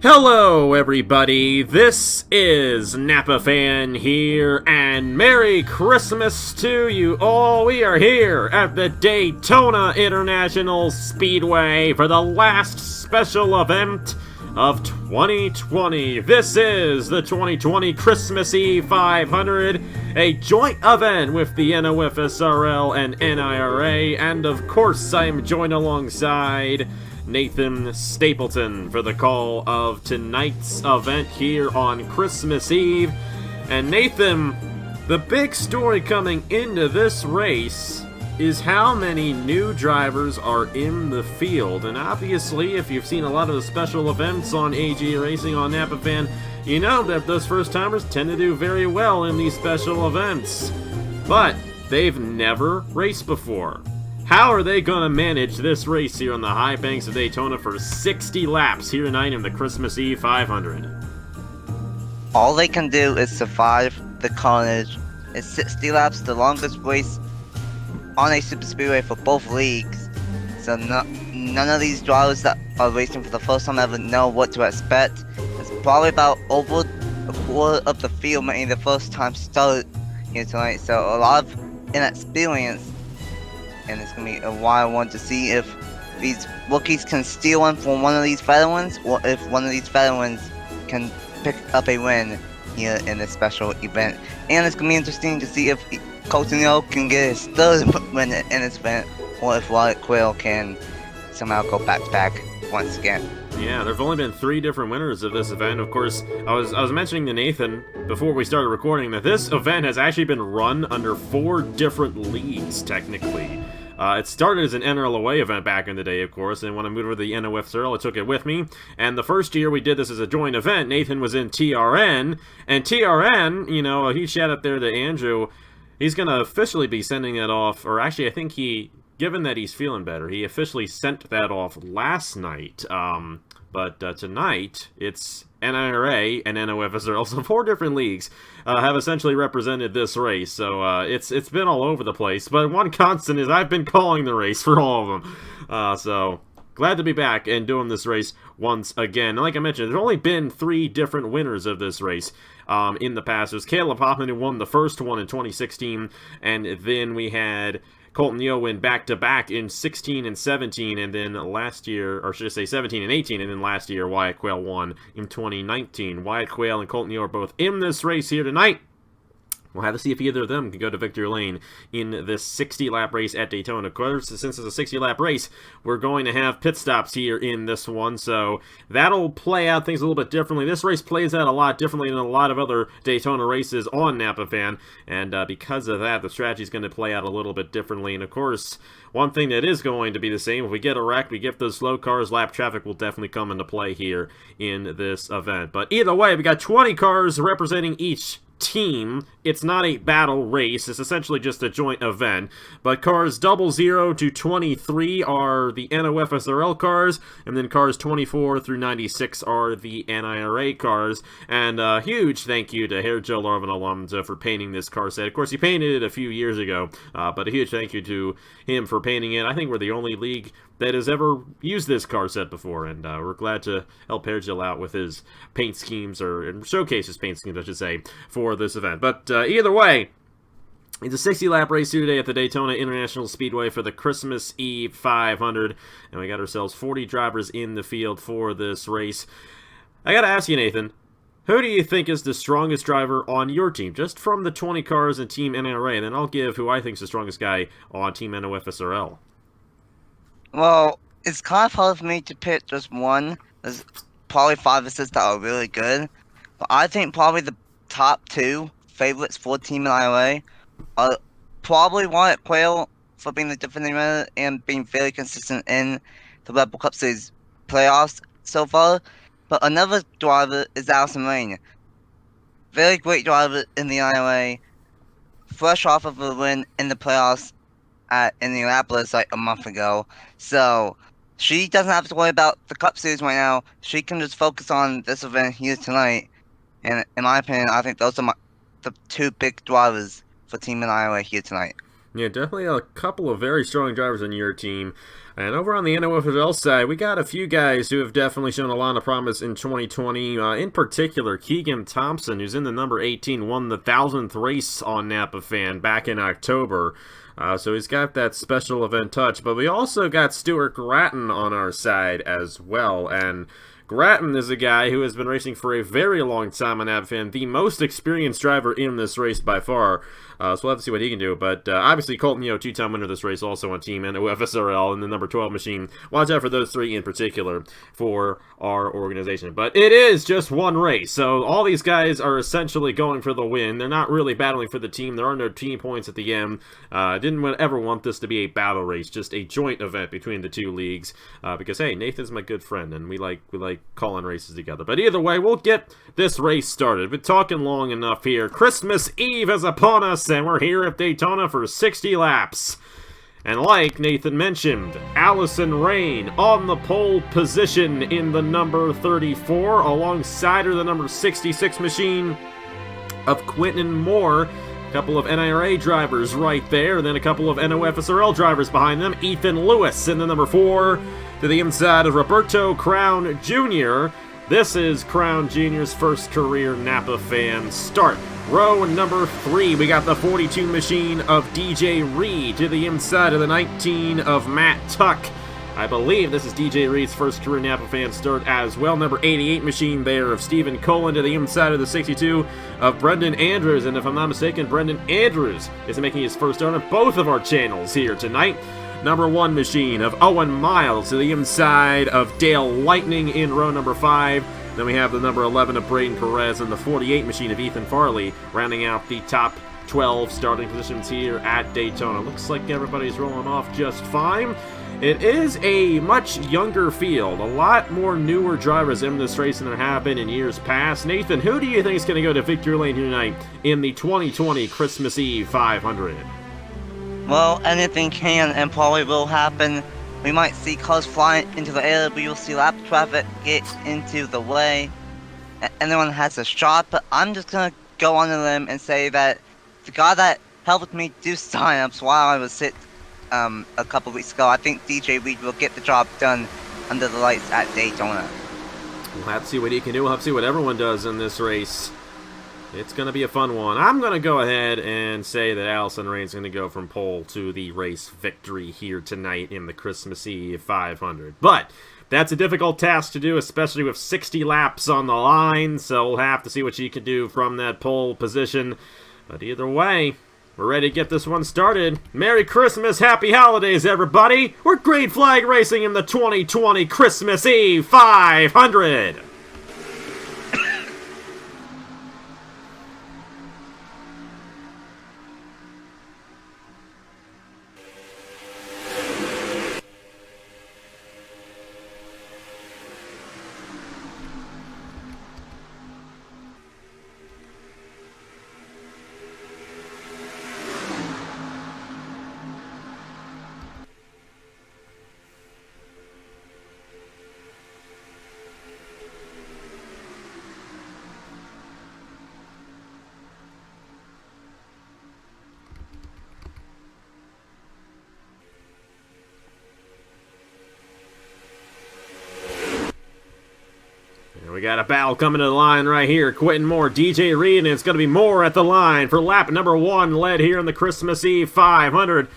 Hello everybody, this is Napa Fan here, and Merry Christmas to you all. We are here at the Daytona International Speedway for the last special event of 2020. This is the 2020 Christmas Eve 500, a joint event with the NOFSRL and NIRA, and of course I am joined alongside Nathan Stapleton for the call of tonight's event here on Christmas Eve. And Nathan, the big story coming into this race is how many new drivers are in the field. And obviously, if you've seen a lot of the special events on AG Racing on Napa Fan, you know that those first-timers tend to do very well in these special events. But they've never raced before. How are they going to manage this race here on the high banks of Daytona for 60 laps here tonight in the Christmas Eve 500? All they can do is survive the carnage. It's 60 laps, the longest race on a super speedway for both leagues. So none of these drivers that are racing for the first time ever know what to expect. It's probably about over a quarter of the field making the first time start here tonight. So a lot of inexperience. And it's going to be a wild one to see if these rookies can steal one from one of these veterans, or if one of these veterans can pick up a win here in this special event. And it's going to be interesting to see if Coutinho can get his third win in this event, or if Wyatt Quill can somehow go back-to-back once again. Yeah, there have only been 3 different winners of this event. Of course, I was mentioning to Nathan before we started recording that this event has actually been run under 4 different leagues, technically. It started as an NRLOA event back in the day, of course, and when I moved over to the NOFSRL, I took it with me. And the first year we did this as a joint event, Nathan was in TRN, and TRN, you know, a huge shout out there to Andrew. He's going to officially be sending that off, or actually I think given that he's feeling better, he officially sent that off last night. But tonight, it's NIRA and NOFSRL, so 4 different leagues have essentially represented this race. So it's been all over the place, but one constant is I've been calling the race for all of them. So glad to be back and doing this race once again. And like I mentioned, there's only been 3 different winners of this race in the past. There's Caleb Hoffman, who won the first one in 2016, and then we had Colton Yeo win back-to-back in 16 and 17, and then last year, or should I say 17 and 18, and then last year Wyatt Quayle won in 2019. Wyatt Quayle and Colton Yeo are both in this race here tonight. We'll have to see if either of them can go to victory lane in this 60-lap race at Daytona. Of course, since it's a 60-lap race, we're going to have pit stops here in this one, so that'll play out things a little bit differently. This race plays out a lot differently than a lot of other Daytona races on Napa Fan, and because of that, the strategy is going to play out a little bit differently. And of course, one thing that is going to be the same, if we get a wreck, we get those slow cars, lap traffic will definitely come into play here in this event. But either way, we got 20 cars representing each team. It's not a battle race, it's essentially just a joint event, but cars 00 to 23 are the NOFSRL cars, and then cars 24 through 96 are the NIRA cars. And a huge thank you to Hair Joe Larvin alums for painting this car set. Of course, he painted it a few years ago, but a huge thank you to him for painting it. I think we're the only league that has ever used this car set before, and we're glad to help Hair Joe out with his paint schemes, or showcase his paint schemes, I should say, for this event. But either way, it's a 60-lap race here today at the Daytona International Speedway for the Christmas Eve 500, and we got ourselves 40 drivers in the field for this race. I gotta ask you, Nathan, who do you think is the strongest driver on your team, just from the 20 cars in Team NRA, and then I'll give who I think is the strongest guy on Team NOFSRL. Well, it's kind of hard for me to pick just one. There's probably 5 of us that are really good, but I think probably the top 2 favorites for Team NIRA are probably Wyatt Quayle for being the defending winner and being very consistent in the Red Bull Cup Series playoffs so far. But another driver is Alison Rain. Very great driver in the NIRA, fresh off of a win in the playoffs at Indianapolis like a month ago. So she doesn't have to worry about the Cup Series right now. She can just focus on this event here tonight. And in my opinion, I think those are the 2 big drivers for Team NIRA here tonight. Yeah, definitely a couple of very strong drivers on your team. And over on the NOFSRL side, we got a few guys who have definitely shown a lot of promise in 2020. In particular, Keegan Thompson, who's in the number 18, won the 1,000th race on Napa Fan back in October. So he's got that special event touch. But we also got Stuart Gratton on our side as well. And Gratton is a guy who has been racing for a very long time on Napa Fan, the most experienced driver in this race by far. So we'll have to see what he can do. But obviously, Colton Yeo, two-time winner of this race, also on Team NOFSRL in the number 12 machine. Watch out for those three in particular for our organization. But it is just one race, so all these guys are essentially going for the win. They're not really battling for the team. There are no team points at the end. Didn't ever want this to be a battle race, just a joint event between the two leagues. Because hey, Nathan's my good friend, and we like calling races together. But either way, we'll get this race started. Been talking long enough here. Christmas Eve is upon us, and we're here at Daytona for 60 laps. And like Nathan mentioned, Alison Rain on the pole position in the number 34, alongside her the number 66 machine of Quentin Moore. A couple of NIRA drivers right there, and then a couple of NOFSRL drivers behind them. Ethan Lewis in the number 4 to the inside of Roberto Crown Jr. This is Crown Jr.'s first career Napa Fan start. Row number 3, we got the 42 machine of DJ Reed to the inside of the 19 of Matt Tuck. I believe this is DJ Reed's first career Napa Fan start as well. Number 88 machine there of Stephen Cullen to the inside of the 62 of Brendan Andrews. And if I'm not mistaken, Brendan Andrews is making his first start on both of our channels here tonight. Number 1 machine of Owen Miles to the inside of Dale Lightning in row number 5. Then we have the number 11 of Braden Perez and the 48 machine of Ethan Farley, rounding out the top 12 starting positions here at Daytona. Looks like everybody's rolling off just fine. It is a much younger field, a lot more newer drivers in this race than there have been in years past. Nathan, who do you think is going to go to victory lane here tonight in the 2020 Christmas Eve 500? Well, anything can and probably will happen. We might see cars flying into the air, we will see lap traffic get into the way. Anyone has a shot, but I'm just gonna go on a limb and say that the guy that helped me do signups while I was sick a couple weeks ago, I think DJ Reed will get the job done under the lights at Daytona. We'll have to see what he can do. We'll have to see what everyone does in this race. It's going to be a fun one. I'm going to go ahead and say that Alison Rain's going to go from pole to the race victory here tonight in the Christmas Eve 500. But that's a difficult task to do, especially with 60 laps on the line, so we'll have to see what she can do from that pole position. But either way, we're ready to get this one started. Merry Christmas, Happy Holidays, everybody! We're Green Flag Racing in the 2020 Christmas Eve 500! We got a battle coming to the line right here. Quentin Moore, DJ Reed, and it's going to be Moore at the line for lap number 1, led here in the Christmas Eve 500.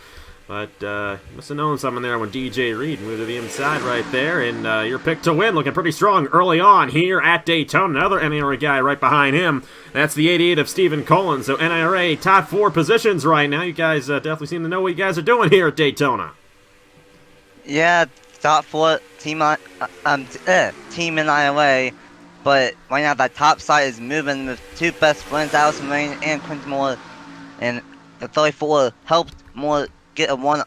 But you must have known something there when DJ Reed moved to the inside right there, and your pick to win, looking pretty strong early on here at Daytona. Another NIRA guy right behind him. That's the 88 of Stephen Cullen. So NIRA top 4 positions right now. You guys definitely seem to know what you guys are doing here at Daytona. Yeah, top 4 team in NIRA. But right now, that top side is moving with 2 best friends, Alison Rain and Quentin Moore. And the 34 helped Moore get a 1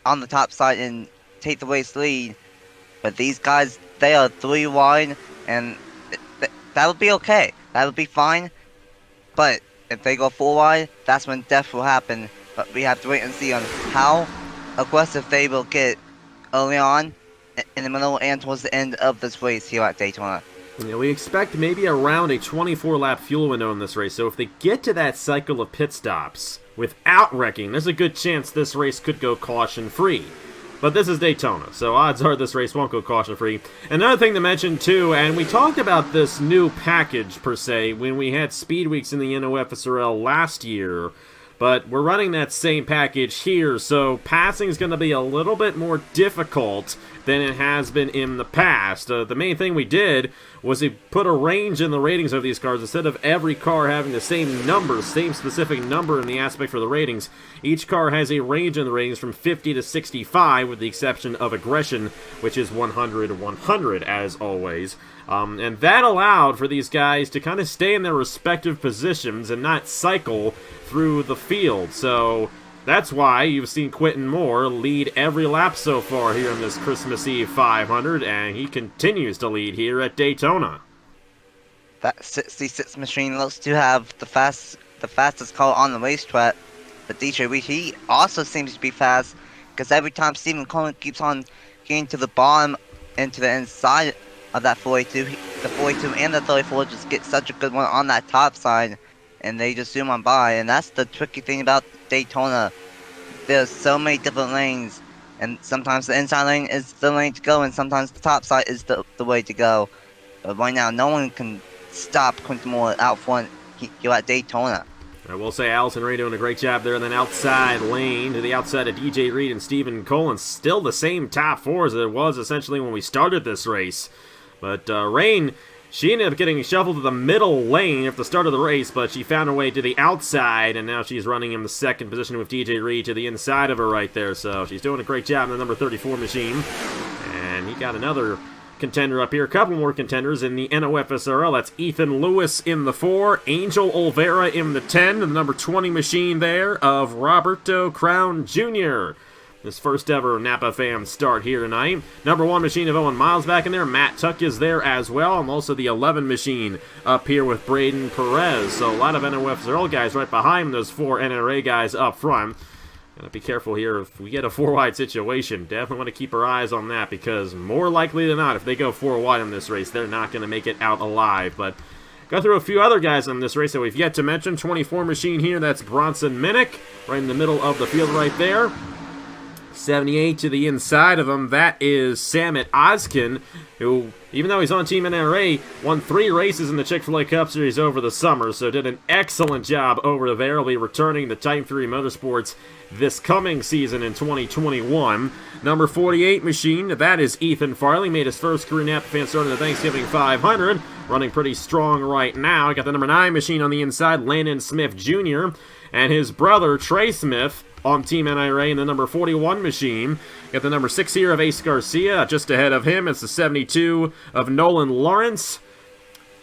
on the top side and take the race lead. But these guys, they are 3 wide, and that would be okay. That would be fine. But if they go 4 wide, that's when death will happen. But we have to wait and see on how aggressive they will get early on, in the middle, and towards the end of this race here at Daytona. Yeah, we expect maybe around a 24-lap fuel window in this race, so if they get to that cycle of pit stops without wrecking, there's a good chance this race could go caution-free. But this is Daytona, so odds are this race won't go caution-free. Another thing to mention, too, and we talked about this new package, per se, when we had Speed Weeks in the NOFSRL last year, but we're running that same package here, so passing is going to be a little bit more difficult than it has been in the past. The main thing we did was we put a range in the ratings of these cars. Instead of every car having the same number, same specific number in the aspect for the ratings, each car has a range in the ratings from 50 to 65, with the exception of aggression, which is 100-100, as always. And that allowed for these guys to kind of stay in their respective positions and not cycle through the field. So that's why you've seen Quentin Moore lead every lap so far here in this Christmas Eve 500, and he continues to lead here at Daytona. That 66 machine looks to have the fastest car on the racetrack, but DJ Reed, he also seems to be fast, because every time Stephen Cohen keeps on getting to the bottom and to the inside of that 42, the 42 and the 34 just get such a good one on that top side, and they just zoom on by. And that's the tricky thing about Daytona. There's so many different lanes, and sometimes the inside lane is the lane to go, and sometimes the top side is the way to go. But right now, no one can stop Quentin Moore out front. You're at Daytona. I will say Alison Rain doing a great job there in that outside lane to the outside of DJ Reed and Stephen Colin. Still the same top four as it was essentially when we started this race. But Rain, she ended up getting shuffled to the middle lane at the start of the race, but she found her way to the outside, and now she's running in the second position with DJ Reed to the inside of her right there. So she's doing a great job in the number 34 machine. And he got another contender up here. A couple more contenders in the NOFSRL. That's Ethan Lewis in the 4, Angel Olvera in the 10, and the number 20 machine there of Roberto Crown Jr. His first ever Napa fam start here tonight. Number 1 machine of Owen Miles back in there. Matt Tuck is there as well. And also the 11 machine up here with Braden Perez. So a lot of NOFSRL guys right behind those 4 NRA guys up front. Gotta be careful here. If we get a 4-wide situation, definitely want to keep our eyes on that, because more likely than not, if they go 4-wide in this race, they're not going to make it out alive. But go through a few other guys on this race that we've yet to mention. 24 machine here, that's Bronson Minnick, right in the middle of the field right there. 78 to the inside of him, that is Samit Ozkin, who, even though he's on Team NRA, won 3 races in the Chick-fil-A Cup Series over the summer, so did an excellent job over there. He'll be returning to Type 3 Motorsports this coming season in 2021. Number 48 machine, that is Ethan Farley, made his first career Napa fan start in the Thanksgiving 500, running pretty strong right now. Got the number 9 machine on the inside, Landon Smith Jr., and his brother, Trey Smith, on Team NIRA in the number 41 machine. Got the number 6 here of Ace Garcia. Just ahead of him, it's the 72 of Nolan Lawrence.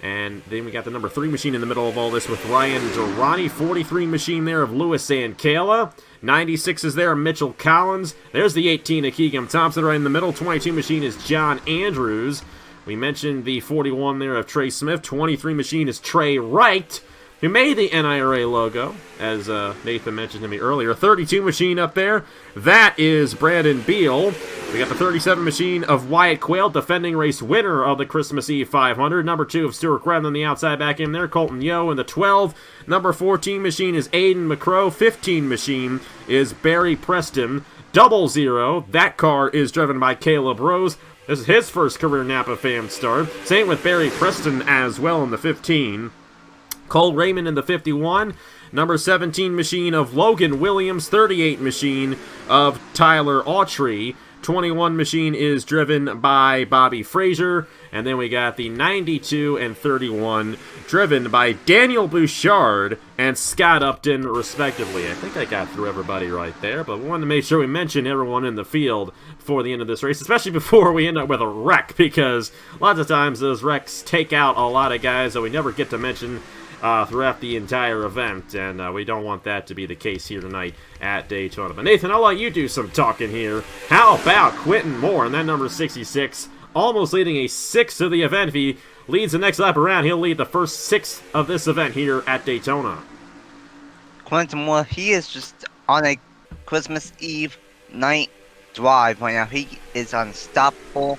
And then we got the number 3 machine in the middle of all this with Ryan Durrani. 43 machine there of Louis Ankala. 96 is there of Mitchell Collins. There's the 18 of Keegan Thompson right in the middle. 22 machine is John Andrews. We mentioned the 41 there of Trey Smith. 23 machine is Trey Wright, who made the NIRA logo, as Nathan mentioned to me earlier. 32 machine up there, that is Brandon Beal. We got the 37 machine of Wyatt Quayle, defending race winner of the Christmas Eve 500. Number 2 of Stuart Graham on the outside back in there. Colton Yo in the 12. Number 14 machine is Aiden McCrow. 15 machine is Barry Preston. 00, that car is driven by Caleb Rose. This is his first career Napa fam start. Same with Barry Preston as well in the 15. Cole Raymond in the 51, number 17 machine of Logan Williams, 38 machine of Tyler Autry, 21 machine is driven by Bobby Frazier, and then we got the 92 and 31 driven by Daniel Bouchard and Scott Upton, respectively. I think I got through everybody right there, but we wanted to make sure we mention everyone in the field before the end of this race, especially before we end up with a wreck, because lots of times those wrecks take out a lot of guys that we never get to mention throughout the entire event, and we don't want that to be the case here tonight at Daytona. But Nathan, I'll let you do some talking here. How about Quentin Moore and that number 66, almost leading a 6th of the event? If he leads the next lap around, he'll lead the first 6th of this event here at Daytona. Quentin Moore, he is just on a Christmas Eve night drive right now. He is unstoppable,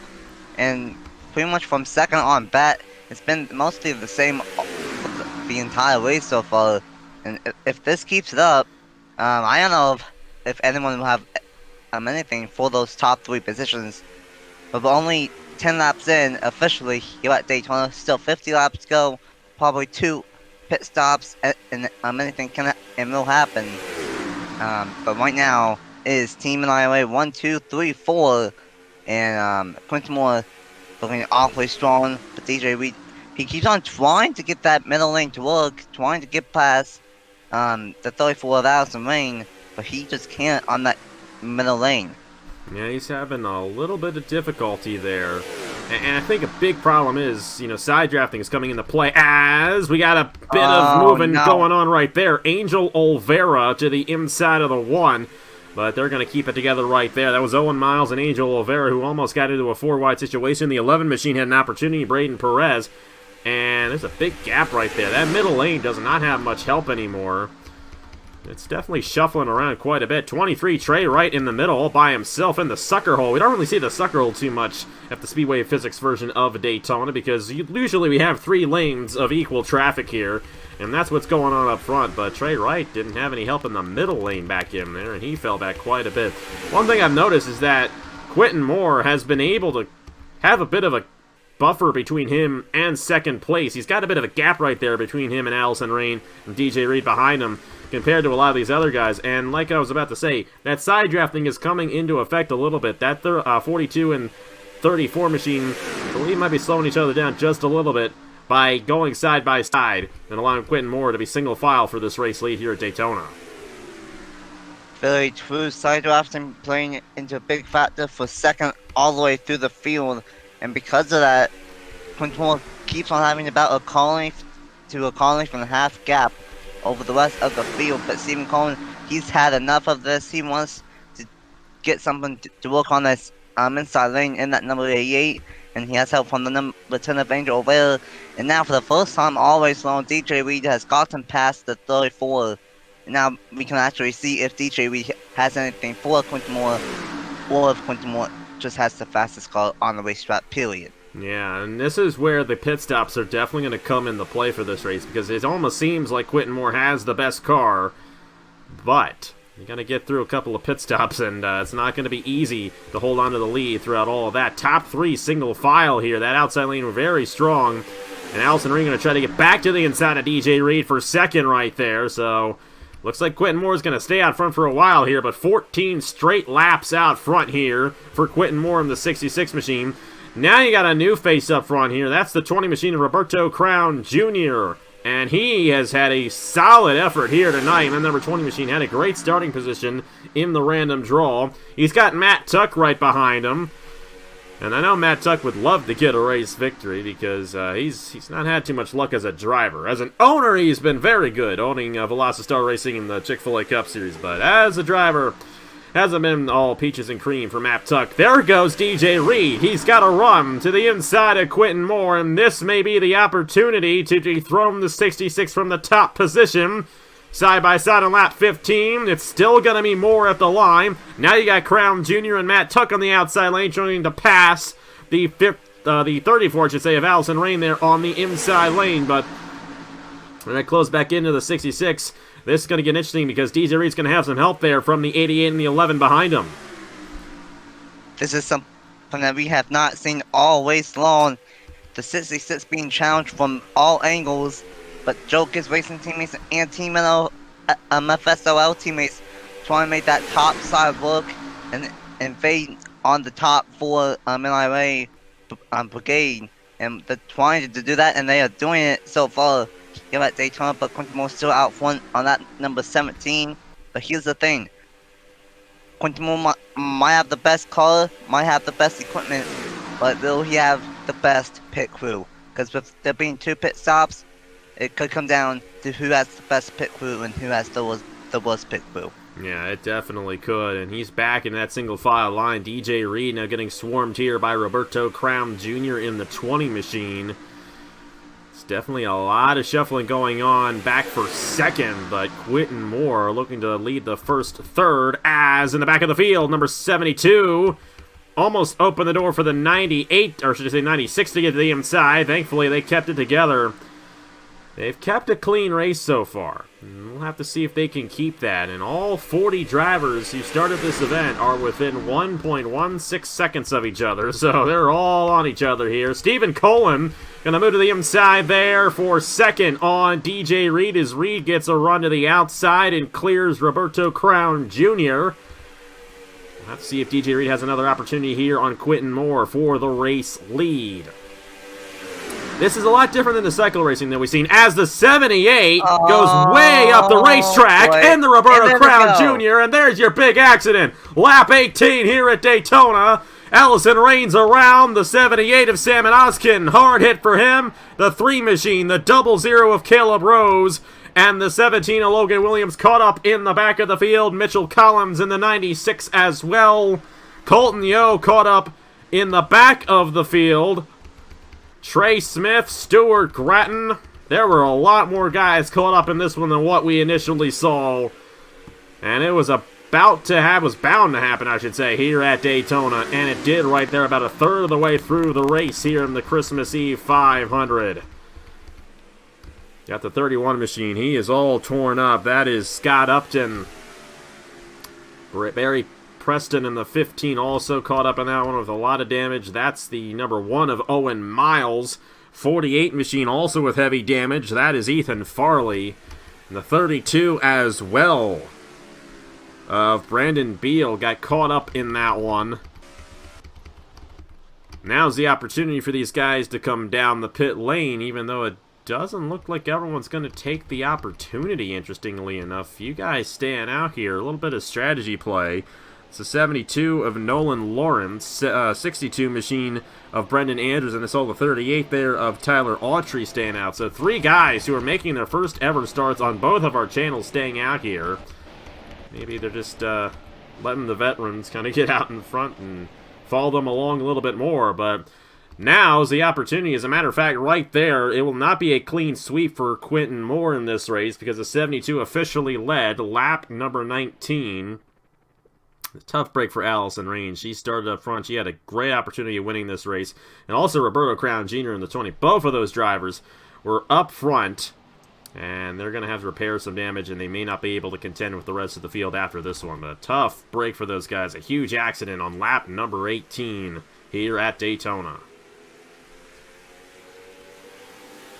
and pretty much from second on back, it's been mostly the same the entire race so far, and if this keeps it up, I don't know if anyone will have anything for those top 3 positions, but we're only 10 laps in officially here at Daytona. Still 50 laps to go, probably 2 pit stops, and anything can and will happen. But right now it is Team NIRA 1, 2, 3, 4, and Quentin Moore looking awfully strong. But DJ Reed, he keeps on trying to get that middle lane to work, trying to get past the 34 of Alison Rain, but he just can't on that middle lane. Yeah, he's having a little bit of difficulty there. And I think a big problem is, you know, side drafting is coming into play as we got a bit of moving going on right there. Angel Olvera to the inside of the 1, but they're going to keep it together right there. That was Owen Miles and Angel Olvera who almost got into a 4-wide situation. The 11 machine had an opportunity, Braden Perez, and there's a big gap right there. That middle lane does not have much help anymore. It's definitely shuffling around quite a bit. 23, Trey right in the middle, all by himself in the sucker hole. We don't really see the sucker hole too much at the Speedway Physics version of Daytona because usually we have 3 lanes of equal traffic here, and that's what's going on up front. But Trey Wright didn't have any help in the middle lane back in there, and he fell back quite a bit. One thing I've noticed is that Quentin Moore has been able to have a bit of a buffer between him and second place. He's got a bit of a gap right there between him and Alison Rain and DJ Reed behind him, compared to a lot of these other guys. And like I was about to say, that side drafting is coming into effect a little bit. That 42 and 34 machine, I believe, might be slowing each other down just a little bit by going side by side and allowing Quentin Moore to be single file for this race lead here at Daytona. Very true. Side drafting playing into a big factor for second all the way through the field, and because of that, Quentin Moore keeps on having about a calling from the half gap over the rest of the field. But Stephen Cohen, he's had enough of this. He wants to get something to work on this inside lane in that number 88, and he has help from the number 10 of Angel O'Vale. And now for the first time all race long, DJ Reed has gotten past the 34. And now we can actually see if DJ Reed has anything for Quentin Moore, or if Quentin Moore just has the fastest car on the racetrack, period. Yeah, and this is where the pit stops are definitely going to come into play for this race, because it almost seems like Quentin Moore has the best car, but you got to get through a couple of pit stops, and it's not going to be easy to hold on to the lead throughout all of that. Top 3 single file here. That outside lane were very strong, and Alison Rain going to try to get back to the inside of DJ Reed for second right there, so looks like Quentin Moore is going to stay out front for a while here, but 14 straight laps out front here for Quentin Moore in the 66 machine. Now you got a new face up front here. That's the 20 machine of Roberto Crown Jr. And he has had a solid effort here tonight. And the number 20 machine had a great starting position in the random draw. He's got Matt Tuck right behind him. And I know Matt Tuck would love to get a race victory because he's not had too much luck as a driver. As an owner, he's been very good, owning Velocitar Racing in the Chick-fil-A Cup Series. But as a driver, hasn't been all peaches and cream for Matt Tuck. There goes DJ Reed. He's got a run to the inside of Quentin Moore, and this may be the opportunity to dethrone the 66 from the top position. Side by side on lap 15. It's still going to be Moore at the line. Now you got Crown Jr. and Matt Tuck on the outside lane trying to pass the 34, I should say, of Alison Rain there on the inside lane. But when I close back into the 66, this is going to get interesting because DJ Reed's going to have some help there from the 88 and the 11 behind him. This is something that we have not seen all race long. The 66 being challenged from all angles, but Joker's racing teammates and Team FSOL teammates trying to make that top side work and invade on the top 4 NIRA brigade. And they're trying to do that, and they are doing it so far here at Daytona, but Quentin Moore still out front on that number 17. But here's the thing. Quentin Moore might have the best car, might have the best equipment, but will he have the best pit crew? Because with there being 2 pit stops, it could come down to who has the best pit crew and who has the worst pit crew. Yeah, it definitely could, and he's back in that single file line. DJ Reed now getting swarmed here by Roberto Crown Jr. in the 20 machine. Definitely a lot of shuffling going on back for second, but Quentin Moore looking to lead the first third as in the back of the field, number 72 almost opened the door for the 98, or should I say 96 to get to the inside. Thankfully, they kept it together. They've kept a clean race so far. We'll have to see if they can keep that. And all 40 drivers who started this event are within 1.16 seconds of each other. So they're all on each other here. Stephen Colin going to move to the inside there for second on DJ Reed as Reed gets a run to the outside and clears Roberto Crown Jr. We'll have to see if DJ Reed has another opportunity here on Quentin Moore for the race lead. This is a lot different than the cycle racing that we've seen, as the 78 goes way up the racetrack in the Roberto Crown Jr., and there's your big accident. Lap 18 here at Daytona. Alison Rain's around the 78 of Salmon Oskin. Hard hit for him. The 3 machine, the 00 of Caleb Rose, and the 17 of Logan Williams caught up in the back of the field. Mitchell Collins in the 96 as well. Colton Yo caught up in the back of the field. Trey Smith, Stuart Gratton. There were a lot more guys caught up in this one than what we initially saw. And it was bound to happen, I should say, here at Daytona. And it did right there about a third of the way through the race here in the Christmas Eve 500. Got the 31 machine. He is all torn up. That is Scott Upton. Barry Preston in the 15 also caught up in that one with a lot of damage. That's the number 1 of Owen Miles. 48 machine also with heavy damage. That is Ethan Farley. And the 32 as well of Brandon Beal got caught up in that one. Now's the opportunity for these guys to come down the pit lane, even though it doesn't look like everyone's going to take the opportunity, interestingly enough. You guys staying out here. A little bit of strategy play. It's a 72 of Nolan Lawrence, 62 machine of Brendan Andrews, and it's all the 38 there of Tyler Autry staying out. So 3 guys who are making their first ever starts on both of our channels staying out here. Maybe they're just letting the veterans kind of get out in front and follow them along a little bit more. But now's the opportunity. As a matter of fact, right there, it will not be a clean sweep for Quentin Moore in this race because the 72 officially led lap number 19. Tough break for Alison Rain. She started up front. She had a great opportunity of winning this race. And also Roberto Crown Jr. in the 20. Both of those drivers were up front. And they're going to have to repair some damage, and they may not be able to contend with the rest of the field after this one. But a tough break for those guys. A huge accident on lap number 18 here at Daytona.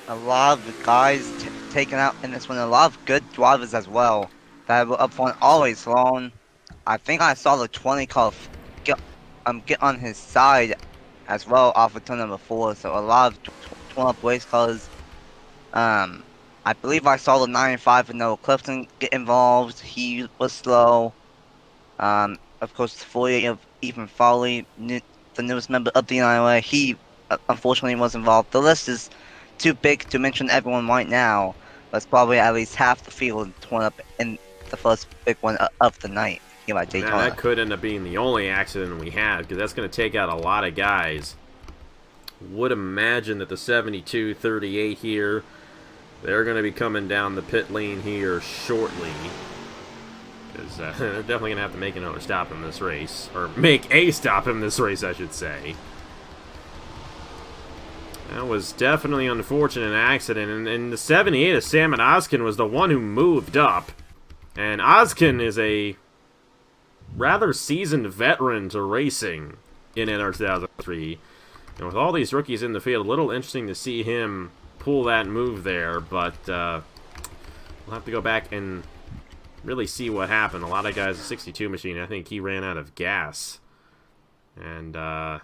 A lot of guys taken out in this one. A lot of good drivers as well that were up front always long. I think I saw the 20 car get on his side as well off of turn number 4. So a lot of torn up race cars. I believe I saw the 95 and Noah Clifton get involved. He was slow. Of course, the 48 of Ethan Farley, the newest member of the NIRA, he unfortunately was involved. The list is too big to mention everyone right now, but it's probably at least half the field torn up in the first big one of the night. Man, that could end up being the only accident we had, because that's going to take out a lot of guys. Would imagine that the 72-38 here, they're going to be coming down the pit lane here shortly. Because they're definitely going to have to make another stop in this race. Or make a stop in this race, I should say. That was definitely an unfortunate accident. And the 78 of Salmon Oskin was the one who moved up. And Oskin is a rather seasoned veteran to racing in NR 2003. And with all these rookies in the field, a little interesting to see him pull that move there, but we'll have to go back and really see what happened. A lot of guys, 62 machine, I think he ran out of gas. And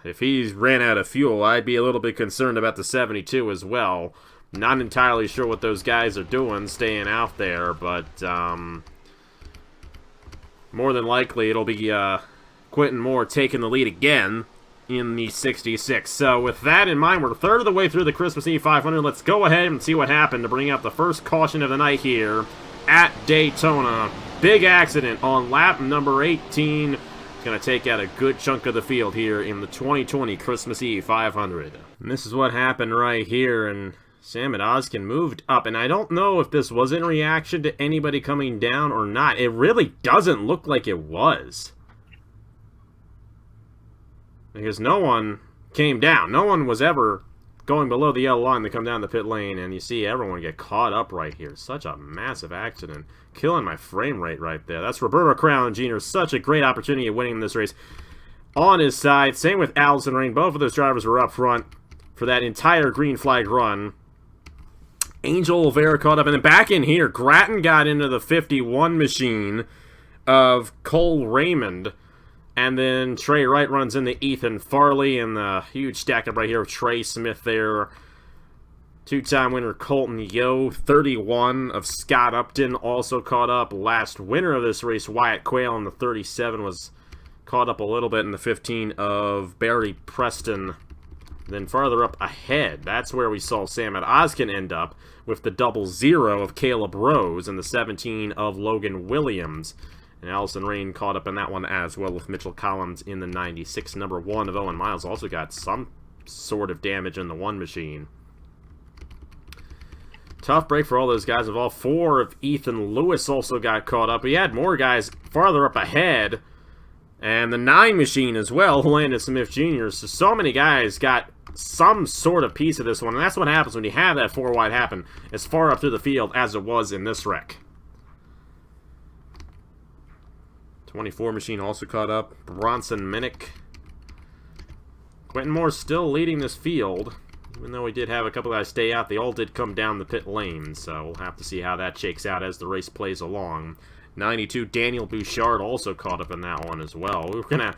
if he's ran out of fuel, I'd be a little bit concerned about the 72 as well. Not entirely sure what those guys are doing staying out there, but more than likely, it'll be Quentin Moore taking the lead again in the 66. So with that in mind, we're a third of the way through the Christmas Eve 500. Let's go ahead and see what happened to bring out the first caution of the night here at Daytona. Big accident on lap number 18. It's going to take out a good chunk of the field here in the 2020 Christmas Eve 500. And this is what happened right here, and Salmon Oskin moved up, and I don't know if this was in reaction to anybody coming down or not. It really doesn't look like it was. Because no one came down. No one was ever going below the yellow line to come down the pit lane, and you see everyone get caught up right here. Such a massive accident. Killing my frame rate right there. That's Roberto Crown Jr. Such a great opportunity of winning this race on his side. Same with Alison Rain. Both of those drivers were up front for that entire green flag run. Angel Oliveira caught up, and then back in here, Grattan got into the 51 machine of Cole Raymond. And then Trey Wright runs into Ethan Farley, and the huge stack up right here of Trey Smith there. Two-time winner Colton Yo, 31 of Scott Upton also caught up. Last winner of this race, Wyatt Quayle, in the 37 was caught up a little bit in the 15 of Barry Preston. Then farther up ahead, that's where we saw Sam Oskin end up with the 00 of Caleb Rose and the 17 of Logan Williams. And Alison Rain caught up in that one as well with Mitchell Collins in the 96. Number 1 of Owen Miles also got some sort of damage in the 1 machine. Tough break for all those guys involved. 4 of Ethan Lewis also got caught up. We had more guys farther up ahead. And the 9 machine as well, Landon Smith Jr. So many guys got some sort of piece of this one. And that's what happens when you have that 4 wide happen as far up through the field as it was in this wreck. 24 machine also caught up. Bronson Minnick. Quentin Moore still leading this field. Even though we did have a couple guys stay out, they all did come down the pit lane. So we'll have to see how that shakes out as the race plays along. 92, Daniel Bouchard also caught up in that one as well. We're going to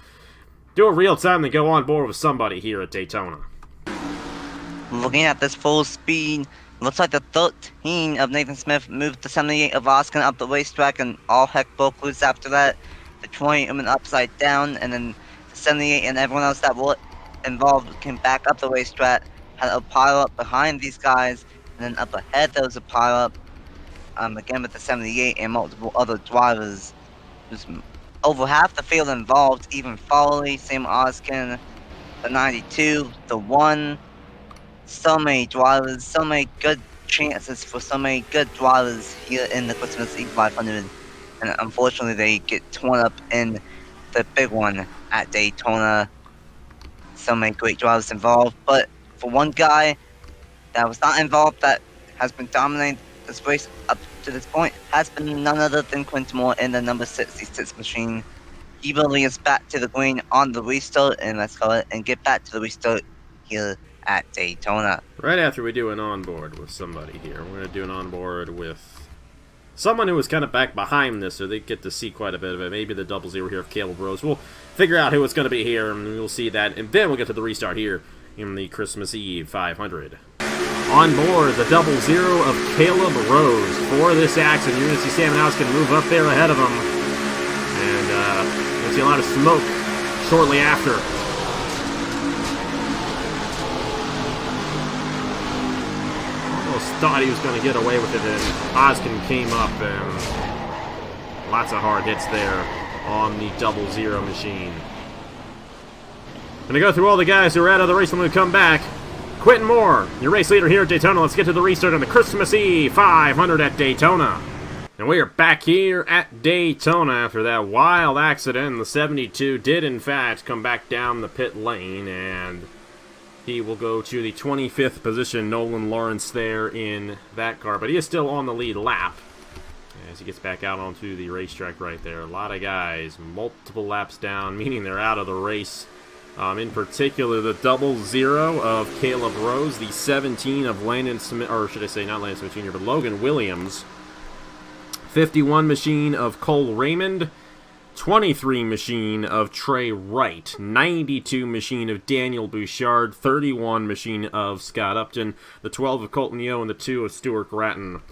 do a real time and go on board with somebody here at Daytona. Looking at this full speed, looks like the 13 of Nathan Smith moved the 78 of Oskin up the racetrack, and all heck broke loose after that. The 20 went upside down, and then the 78 and everyone else that was involved came back up the racetrack, had a pile up behind these guys, and then up ahead there was a pile up, again with the 78 and multiple other drivers. There's over half the field involved, even Farley, Sam Oskin, the 92, the 1. So many drivers, so many good chances for so many good drivers here in the Christmas Eve 500. And unfortunately, they get torn up in the big one at Daytona. So many great drivers involved. But for one guy that was not involved, that has been dominating this race up to this point, has been none other than Quentin Moore in the number 66 machine. He will lead us back to the green on the restart, and let's go ahead and get back to the restart here at Daytona. Right after we do an onboard with somebody here, we're going to do an onboard with someone who was kind of back behind this, so they get to see quite a bit of it. Maybe the 00 here of Caleb Rose. We'll figure out who it's going to be here, and we'll see that, and then we'll get to the restart here in the Christmas Eve 500. On board, the 00 of Caleb Rose for this accident. You're going to see Sam Oskin move up there ahead of him, and you'll see a lot of smoke shortly after. Thought he was going to get away with it, and Oskin came up, and lots of hard hits there on the 00 machine. Going to go through all the guys who are out of the race when we come back. Quentin Moore, your race leader here at Daytona. Let's get to the restart on the Christmas Eve 500 at Daytona. And we are back here at Daytona after that wild accident. The 72 did, in fact, come back down the pit lane, and he will go to the 25th position. Nolan Lawrence there in that car, but he is still on the lead lap as he gets back out onto the racetrack right there. A lot of guys, multiple laps down, meaning they're out of the race. In particular, the 00 of Caleb Rose, the 17 of Landon Smith, or should I say not Landon Smith Jr., but Logan Williams, 51 machine of Cole Raymond, 23 machine of Trey Wright, 92 machine of Daniel Bouchard, 31 machine of Scott Upton, the 12 of Colton Yo, and the 2 of Stuart Grattan.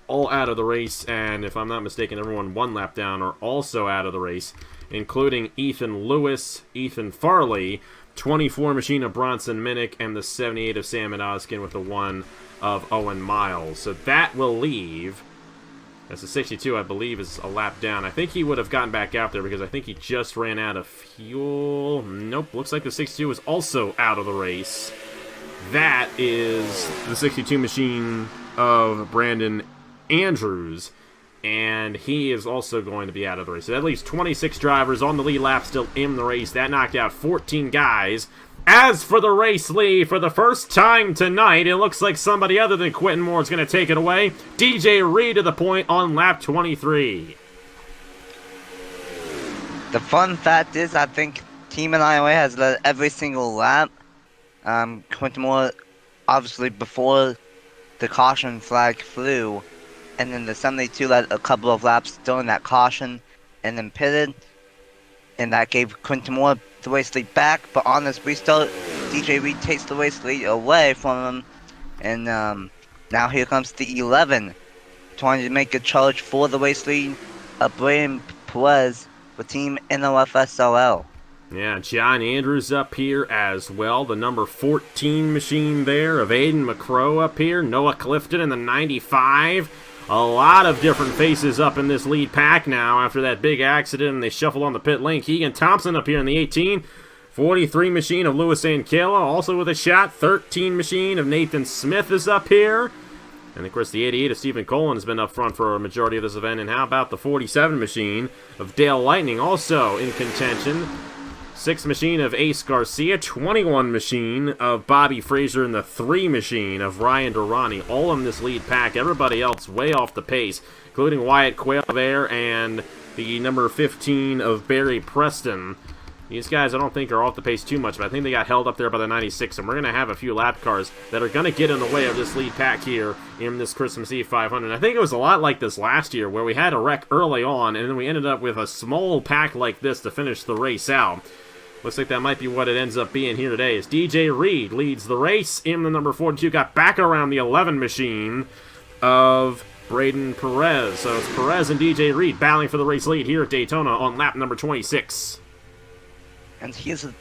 All out of the race, and if I'm not mistaken, everyone 1 lap down are also out of the race, including Ethan Lewis, Ethan Farley, 24 machine of Bronson Minnick, and the 78 of Sam Oskin with the 1 of Owen Miles. So that will leave, as the 62, I believe, is a lap down. I think he would have gotten back out there because I think he just ran out of fuel. Nope, looks like the 62 is also out of the race. That is the 62 machine of Brandon Andrews, and he is also going to be out of the race. So that leaves 26 drivers on the lead lap still in the race. That knocked out 14 guys As for the race lead, for the first time tonight, it looks like somebody other than Quentin Moore is going to take it away. DJ Reed to the point on lap 23. The fun fact is, I think Team NIRA has led every single lap. Quentin Moore, obviously, before the caution flag flew, and then the 72 led a couple of laps during that caution, and then pitted, and that gave Quentin Moore the race lead back. But on this restart, DJ Reed takes the race lead away from him, and now here comes the 11, trying to make a charge for the race lead of Braden Perez with Team NOFSRL. Yeah, John Andrews up here as well. The number 14 machine there of Aiden McCrow up here. Noah Clifton in the 95. A lot of different faces up in this lead pack now after that big accident, and they shuffle on the pit lane. Keegan Thompson up here in the 18. 43 machine of Louis Ankela also with a shot. 13 machine of Nathan Smith is up here. And, of course, the 88 of Stephen Colin has been up front for a majority of this event. And how about the 47 machine of Dale Lightning, also in contention. 6 machine of Ace Garcia. 21 machine of Bobby Fraser. And the 3 machine of Ryan Durrani. All in this lead pack. Everybody else way off the pace, including Wyatt Quayle there and the number 15 of Barry Preston. These guys I don't think are off the pace too much, but I think they got held up there by the 96, and we're going to have a few lap cars that are going to get in the way of this lead pack here in this Christmas Eve 500. I think it was a lot like this last year, where we had a wreck early on, and then we ended up with a small pack like this to finish the race out. Looks like that might be what it ends up being here today, as DJ Reed leads the race in the number 42, got back around the 11 machine of Braden Perez. So it's Perez and DJ Reed battling for the race lead here at Daytona on lap number 26. And here's the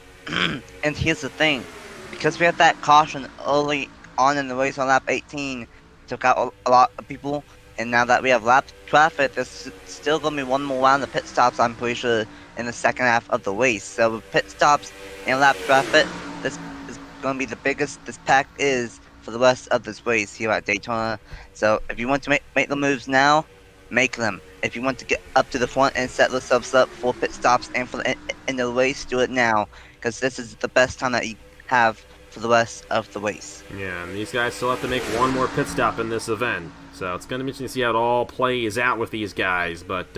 thing, because we had that caution early on in the race on lap 18, took out a lot of people, and now that we have lap traffic, there's still going to be one more round of pit stops, I'm pretty sure, in the second half of the race. So with pit stops and lap traffic, this is going to be the biggest this pack is for the rest of this race here at Daytona. So if you want to make the moves now, make them. If you want to get up to the front and set yourselves up for pit stops and for the end of the race, do it now, because this is the best time that you have for the rest of the race. Yeah, and these guys still have to make one more pit stop in this event, so it's going to be interesting to see how it all plays out with these guys, but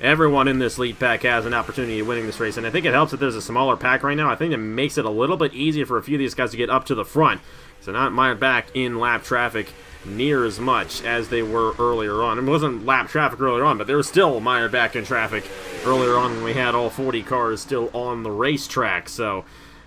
everyone in this lead pack has an opportunity of winning this race, and I think it helps that there's a smaller pack right now. I think it makes it a little bit easier for a few of these guys to get up to the front, so not mired back in lap traffic near as much as they were earlier on. It wasn't lap traffic earlier on, but they were still mired back in traffic earlier on when we had all 40 cars still on the racetrack. So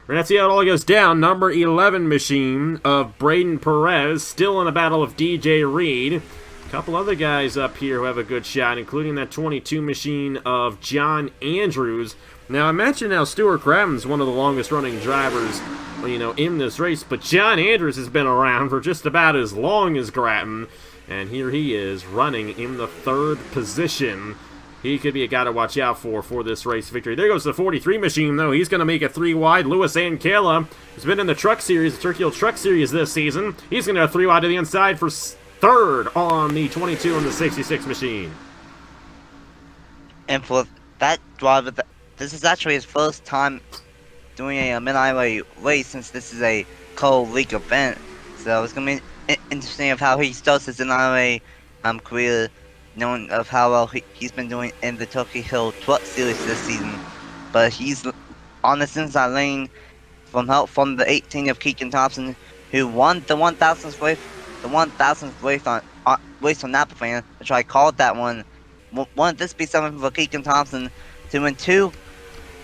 we're going to see how it all goes down. Number 11 machine of Braden Perez still in the battle of DJ Reed. A couple other guys up here who have a good shot, including that 22 machine of John Andrews. Now, I mentioned how Stuart Craven's one of the longest-running drivers, you know, in this race, but John Andrews has been around for just about as long as Grattan, and here he is running in the 3rd position. He could be a guy to watch out for this race victory. There goes the 43 machine, though. He's going to make it 3 wide. Louis Ankela, who's been in the Truck Series, the Turkey Hill Truck Series this season. He's going to go 3 wide to the inside for 3rd on the 22 and the 66 machine. And for that driver, this is actually his first time doing a mid-highway race, since this is a co-league event. So it's going to be interesting of how he starts his NIRA career, knowing of how well he's been doing in the Turkey Hill Truck Series this season. But he's on this inside lane from help from the 18 of Keegan Thompson, who won the 1,000th race on Napa Fan, which I called that one. Wouldn't this be something for Keegan Thompson to win 2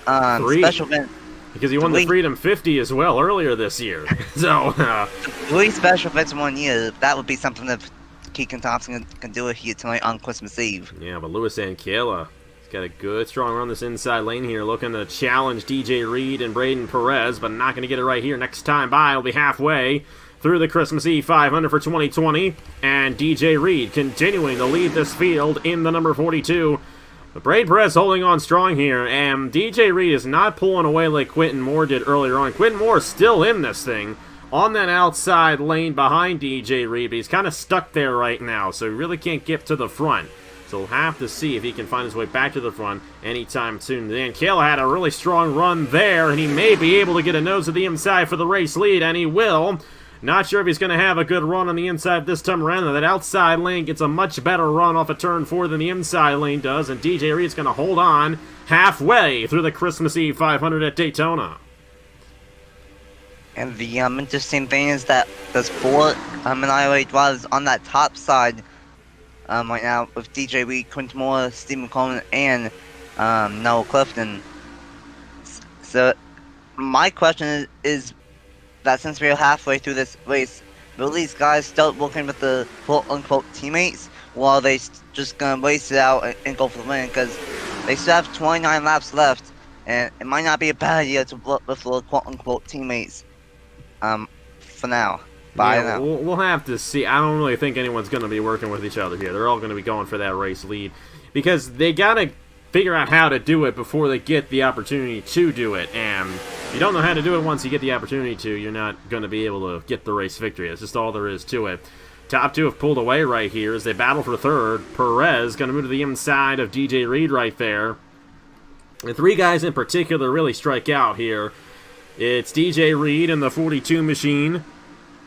special events? Because he won the Freedom 50 as well earlier this year. So 3 special events in 1 year. That would be something that Keegan Thompson can do it here tonight on Christmas Eve. Yeah, but Louis Ankela, he's got a good, strong run this inside lane here, looking to challenge DJ Reed and Braden Perez, but not going to get it right here. Next time by, will be halfway through the Christmas Eve 500 for 2020, and DJ Reed continuing to lead this field in the number 42. But Braden Perez holding on strong here, and DJ Reed is not pulling away like Quentin Moore did earlier on. Quentin Moore is still in this thing on that outside lane behind DJ Reed, but he's kind of stuck there right now, so he really can't get to the front. So we'll have to see if he can find his way back to the front anytime soon. Dan Kayla had a really strong run there, and he may be able to get a nose to the inside for the race lead, and he will. Not sure if he's going to have a good run on the inside this time around. That outside lane gets a much better run off of turn 4 than the inside lane does, and DJ Reed's going to hold on halfway through the Christmas Eve 500 at Daytona. And the interesting thing is that there's 4 NIRA drivers on that top side right now with DJ Reed, Quentin Moore, Stephen Coleman, and Noah Clifton. So my question is that since we're halfway through this race, will these guys start working with the quote-unquote teammates, or are they just gonna race it out and go for the win? Because they still have 29 laps left, and it might not be a bad idea to work with the quote-unquote teammates for now. Yeah, we'll have to see. I don't really think anyone's going to be working with each other here. They're all going to be going for that race lead because they got to figure out how to do it before they get the opportunity to do it. And if you don't know how to do it once you get the opportunity to, you're not going to be able to get the race victory. That's just all there is to it. Top 2 have pulled away right here as they battle for third. Perez going to move to the inside of DJ Reed right there. The 3 guys in particular really strike out here. It's DJ Reed in the 42 machine,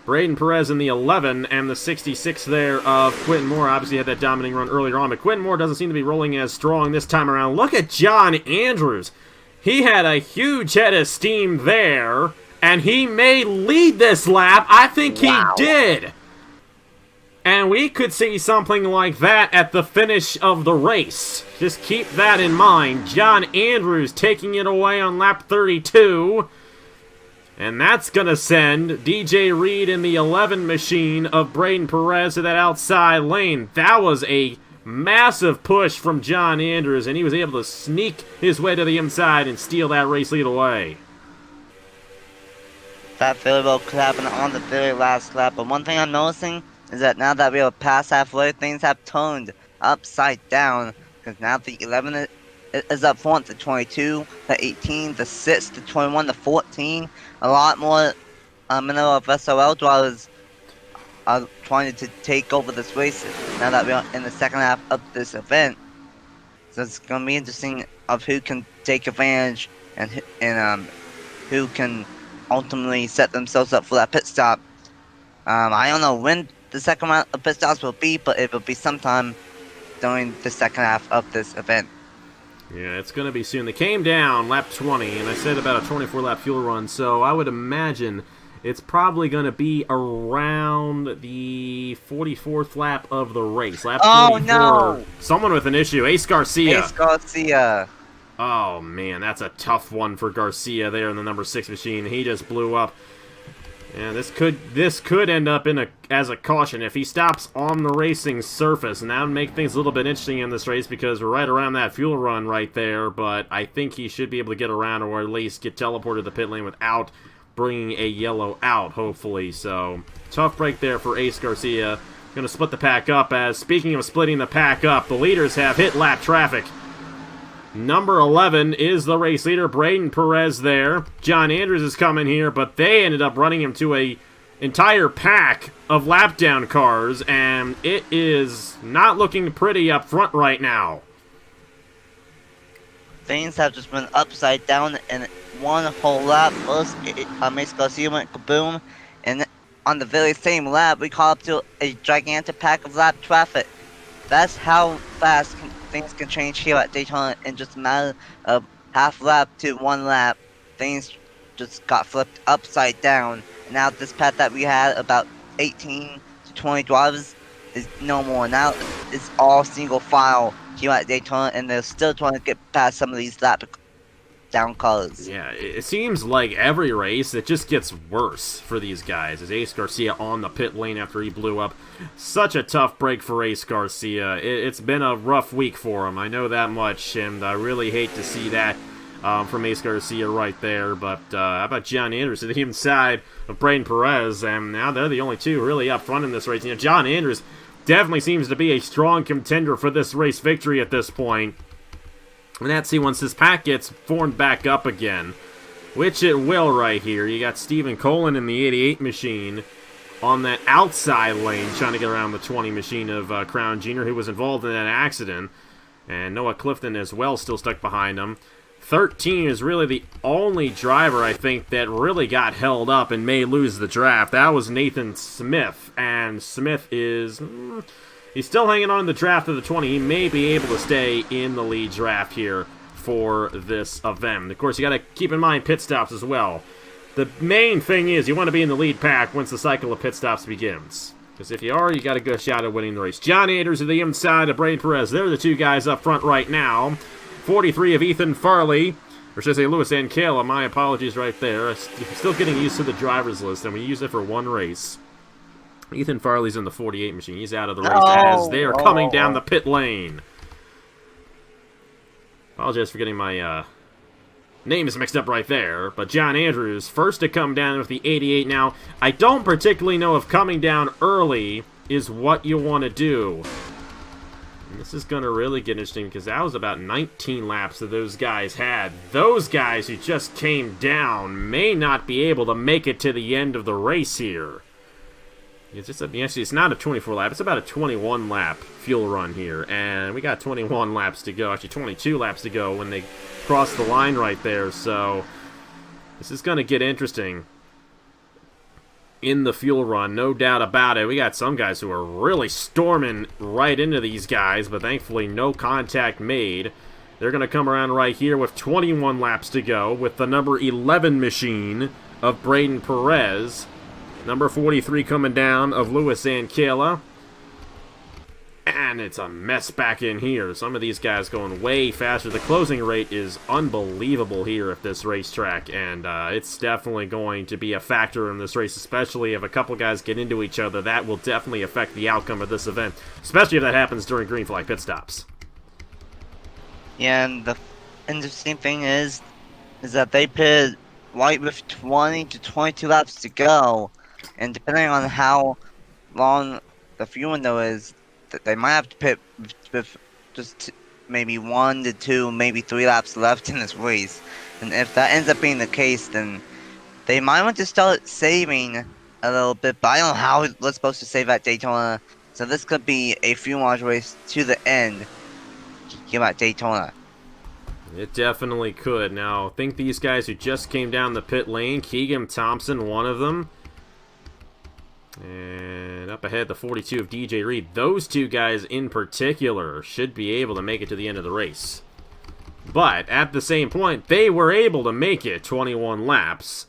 Braden Perez in the 11, and the 66 there of Quentin Moore. Obviously had that dominating run earlier on, but Quentin Moore doesn't seem to be rolling as strong this time around. Look at John Andrews. He had a huge head of steam there, and he may lead this lap. I think he did. And we could see something like that at the finish of the race. Just keep that in mind. John Andrews taking it away on lap 32. And that's going to send DJ Reed in the 11 machine of Braden Perez to that outside lane. That was a massive push from John Andrews, and he was able to sneak his way to the inside and steal that race lead away. That very well could happen on the very last lap, but one thing I'm noticing is that now that we are past halfway, things have turned upside down, because now the 11 is up front to 22, to 18, to 6, to 21, to 14. A lot more NOFSRL drivers are trying to take over this race now that we're in the second half of this event. So it's going to be interesting of who can take advantage and who can ultimately set themselves up for that pit stop. I don't know when the second round of pit stops will be, but it will be sometime during the second half of this event. Yeah, it's going to be soon. They came down lap 20, and I said about a 24-lap fuel run, so I would imagine it's probably going to be around the 44th lap of the race. Lap 44. No! Someone with an issue. Ace Garcia. Ace Garcia. Oh, man, that's a tough one for Garcia there in the number 6 machine. He just blew up. And this could end up as a caution if he stops on the racing surface, and that would make things a little bit interesting in this race because we're right around that fuel run right there. But I think he should be able to get around or at least get teleported to the pit lane without bringing a yellow out, hopefully. So tough break there for Ace Garcia. Going to split the pack up. As speaking of splitting the pack up, the leaders have hit lap traffic. Number 11 is the race leader, Braden Perez there. John Andrews is coming here, but they ended up running him to a entire pack of lap down cars, and it is not looking pretty up front right now. Things have just been upside down in one whole lap. First, Ace Garcia went kaboom, and on the very same lap, we caught up to a gigantic pack of lap traffic. That's how fast things can change here at Daytona in just a matter of half lap to 1 lap. Things just got flipped upside down. And now this path that we had about 18 to 20 drivers is no more. Now it's all single file here at Daytona, and they're still trying to get past some of these lap down cars. Yeah, it seems like every race it just gets worse for these guys. As Ace Garcia on the pit lane after he blew up. Such a tough break for Ace Garcia. It's been a rough week for him, I know that much, and I really hate to see that from Ace Garcia right there. But how about John Andrews to the inside of Braden Perez, and now they're the only two really up front in this race. You know, John Andrews definitely seems to be a strong contender for this race victory at this point. And let's see once this pack gets formed back up again, which it will right here. You got Stephen Colin in the 88 machine. on that outside lane, trying to get around the 20 machine of Crown Jr., who was involved in that accident. And Noah Clifton as well, still stuck behind him. 13 is really the only driver, I think, that really got held up and may lose the draft. That was Nathan Smith, and Smith is... he's still hanging on in the draft of the 20. He may be able to stay in the lead draft here for this event. Of course, you got to keep in mind pit stops as well. The main thing is you want to be in the lead pack once the cycle of pit stops begins. Because if you are, you got a good shot at winning the race. John Anders to the inside of Braden Perez. They're the two guys up front right now. 43 of Ethan Farley. Or should I say Louis Ankela. My apologies right there. I'm still getting used to the driver's list, and we use it for one race. Ethan Farley's in the 48 machine. He's out of the race as they are coming down the pit lane. Apologize for getting my... name is mixed up right there, but John Andrews, first to come down with the 88. Now, I don't particularly know if coming down early is what you want to do. And this is going to really get interesting because that was about 19 laps that those guys had. Those guys who just came down may not be able to make it to the end of the race here. Actually, it's not a 24 lap, it's about a 21 lap fuel run here. And we got 21 laps to go, actually 22 laps to go when they cross the line right there. So this is going to get interesting in the fuel run, no doubt about it. We got some guys who are really storming right into these guys, but thankfully no contact made. They're going to come around right here with 21 laps to go with the number 11 machine of Braden Perez. Number 43 coming down of Louis Ankela. And it's a mess back in here. Some of these guys going way faster. The closing rate is unbelievable here at this racetrack. And it's definitely going to be a factor in this race. Especially if a couple guys get into each other. That will definitely affect the outcome of this event. Especially if that happens during green flag pit stops. Yeah, and the interesting thing is that they pitted right with 20 to 22 laps to go. And depending on how long the fuel window is, they might have to pit with just maybe 1 to 2, maybe 3 laps left in this race. And if that ends up being the case, then they might want to start saving a little bit. But I don't know how we're supposed to save at Daytona. So this could be a fuel mileage race to the end here at Daytona. It definitely could. Now, think these guys who just came down the pit lane. Keegan Thompson, one of them. And up ahead, the 42 of DJ Reed. Those two guys in particular should be able to make it to the end of the race. But at the same point, they were able to make it 21 laps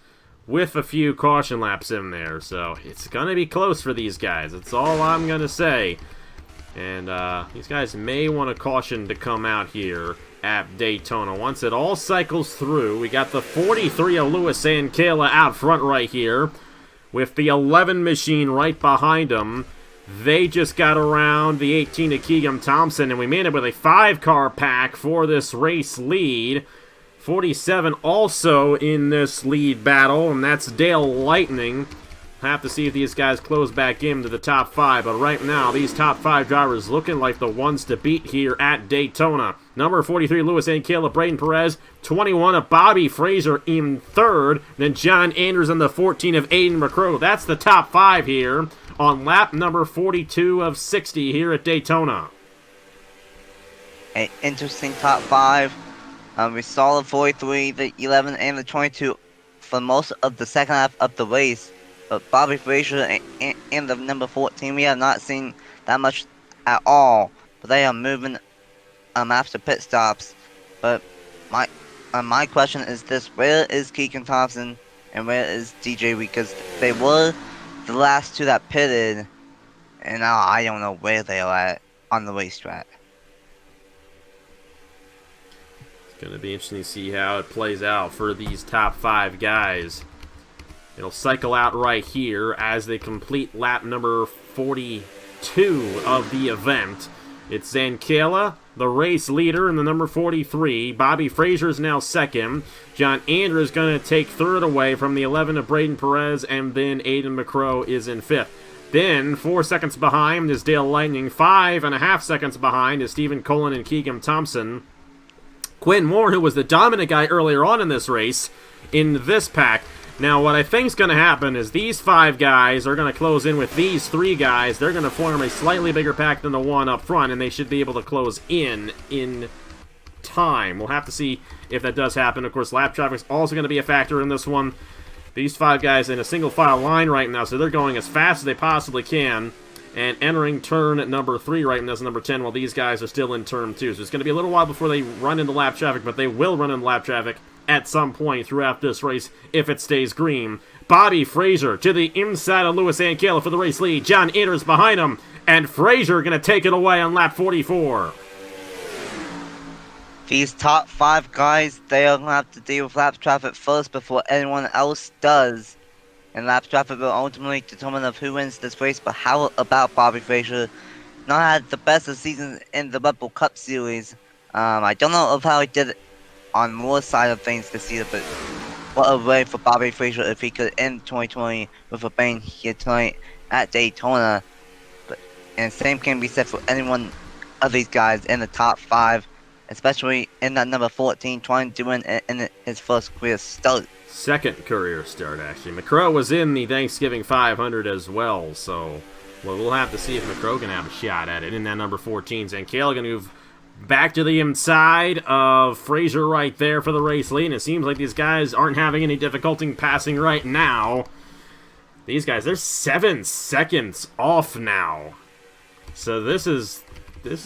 with a few caution laps in there. So it's going to be close for these guys. That's all I'm going to say. And these guys may want a caution to come out here at Daytona. Once it all cycles through, we got the 43 of Louis Ankela out front right here, with the 11 machine right behind them. They just got around the 18 of Keegan Thompson, and we made it with a 5-car pack for this race lead. 47 also in this lead battle, and that's Dale Lightning. Have to see if these guys close back into the top 5, but right now, these top 5 drivers looking like the ones to beat here at Daytona. Number 43, Louis Ankela, Braden Perez. 21 of Bobby Fraser in third. Then John Anders in the 14 of Aiden McCrow. That's the top 5 here on lap number 42 of 60 here at Daytona. An interesting top 5. We saw the 43, the 11, and the 22 for most of the second half of the race. But Bobby Fraser and the number 14, we have not seen that much at all. But they are moving after pit stops. But my question is this: where is Keegan Thompson and where is DJ Reed? Because they were the last two that pitted, and now I don't know where they are at on the racetrack. It's going to be interesting to see how it plays out for these top 5 guys. It'll cycle out right here as they complete lap number 42 of the event. It's Ankela, the race leader, in the number 43. Bobby Fraser is now second. John Andrews is going to take third away from the 11 of Braden Perez, and then Aiden McCrow is in fifth. Then, 4 seconds behind is Dale Lightning. 5.5 seconds behind is Stephen Cullen and Keegan Thompson. Quinn Moore, who was the dominant guy earlier on in this race, in this pack, Now, what I think is going to happen is these 5 guys are going to close in with these 3 guys. They're going to form a slightly bigger pack than the one up front, and they should be able to close in time. We'll have to see if that does happen. Of course, lap traffic is also going to be a factor in this one. These 5 guys in a single file line right now, so they're going as fast as they possibly can. And entering turn at number 3 right now is number 10, while these guys are still in turn 2. So it's going to be a little while before they run into lap traffic, but they will run into lap traffic at some point throughout this race if it stays green. Bobby Fraser to the inside of Lewis Ankela for the race lead. John Andrews behind him, and Fraser going to take it away on lap 44. These top 5 guys, they'll have to deal with lap traffic first before anyone else does. And lap traffic will ultimately determine of who wins this race, but how about Bobby Fraser? Not had the best of season in the Red Bull Cup Series. I don't know of how he did it on more side of things this year, but what a way for Bobby Fraser if he could end 2020 with a bang here tonight at Daytona. And same can be said for any one of these guys in the top 5, especially in that number 14 trying to win in his first career start. Second career start, actually. McCrow was in the Thanksgiving 500 as well, so we'll have to see if McCrow can have a shot at it in that number 14. Zankale going to move back to the inside of Fraser right there for the race lead, and it seems like these guys aren't having any difficulty passing right now. These guys, they're 7 seconds off now. So this is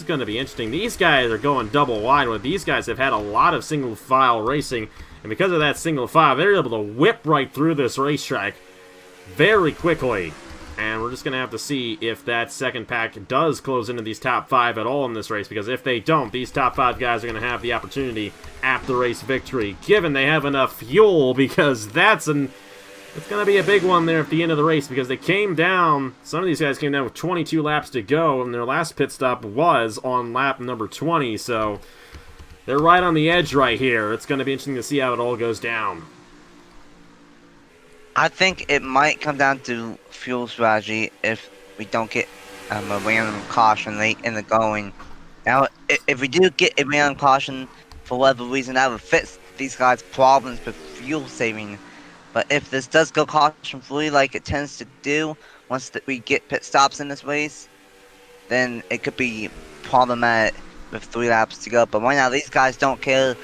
going to be interesting. These guys are going double wide, where these guys have had a lot of single file racing, and because of that single file, they're able to whip right through this racetrack very quickly. And we're just going to have to see if that second pack does close into these top 5 at all in this race, because if they don't, these top 5 guys are going to have the opportunity at the race victory, given they have enough fuel, because it's going to be a big one there at the end of the race, because they came down, some of these guys came down with 22 laps to go, and their last pit stop was on lap number 20, so they're right on the edge right here. It's going to be interesting to see how it all goes down. I think it might come down to fuel strategy if we don't get a random caution late in the going. Now, if we do get a random caution for whatever reason, that would fix these guys' problems with fuel saving. But if this does go caution-free like it tends to do once we get pit stops in this race, then it could be problematic with 3 laps to go. But right now, these guys don't care.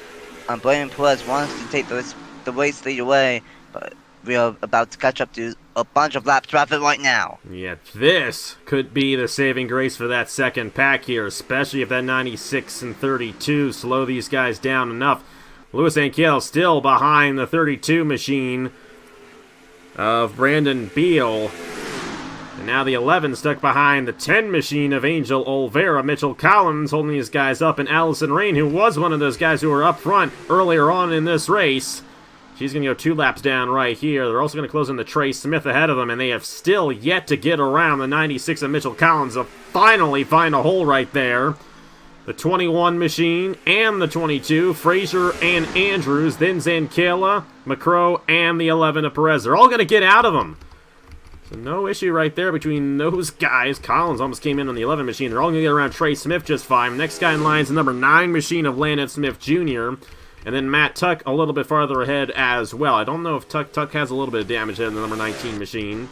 Braden Perez wants to take the race lead away, but we are about to catch up to a bunch of lap traffic right now. Yeah, this could be the saving grace for that second pack here, especially if that 96 and 32 slow these guys down enough. Lewis Ankela still behind the 32 machine of Brandon Beal. And now the 11 stuck behind the 10 machine of Angel Olvera. Mitchell Collins holding these guys up, and Alison Rain, who was one of those guys who were up front earlier on in this race. She's going to go 2 laps down right here. They're also going to close in the Trey Smith ahead of them, and they have still yet to get around the 96 of Mitchell Collins to finally find a hole right there. The 21 machine and the 22, Fraser and Andrews, then Zankale, McCrow, and the 11 of Perez. They're all going to get out of them. So no issue right there between those guys. Collins almost came in on the 11 machine. They're all going to get around Trey Smith just fine. Next guy in line is the number 9 machine of Landon Smith Jr., and then Matt Tuck a little bit farther ahead as well. I don't know if Tuck has a little bit of damage in the number 19 machine. You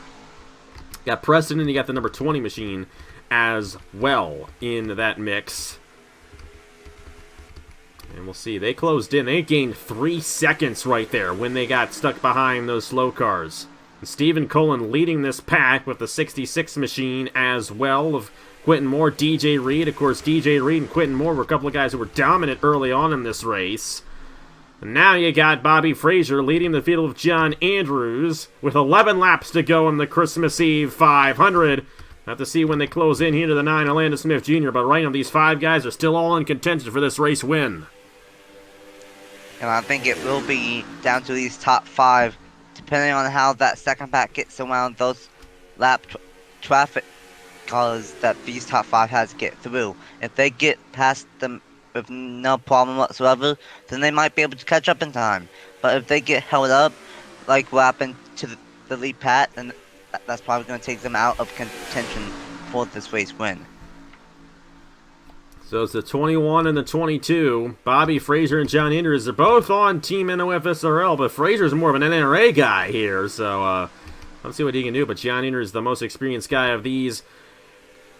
got Preston, and you got the number 20 machine as well in that mix. And we'll see. They closed in. They gained 3 seconds right there when they got stuck behind those slow cars. And Stephen Cullen leading this pack with the 66 machine as well of Quentin Moore, DJ Reed. Of course, DJ Reed and Quentin Moore were a couple of guys who were dominant early on in this race. And now you got Bobby Fraser leading the field of John Andrews with 11 laps to go in the Christmas Eve 500. Have to see when they close in here to the 9 of Landon Smith Jr., but right now these 5 guys are still all in contention for this race win. And I think it will be down to these top 5, depending on how that second pack gets around those lap traffic cars that these top 5 has to get through. If they get past them with no problem whatsoever, then they might be able to catch up in time. But if they get held up, like what happened to the lead Pat, then that's probably going to take them out of contention for this race win. So it's the 21 and the 22. Bobby Frazier and John Andrews are both on Team NOFSRL, but Frazier's more of an NRA guy here, so let's see what he can do. But John Andrews is the most experienced guy of these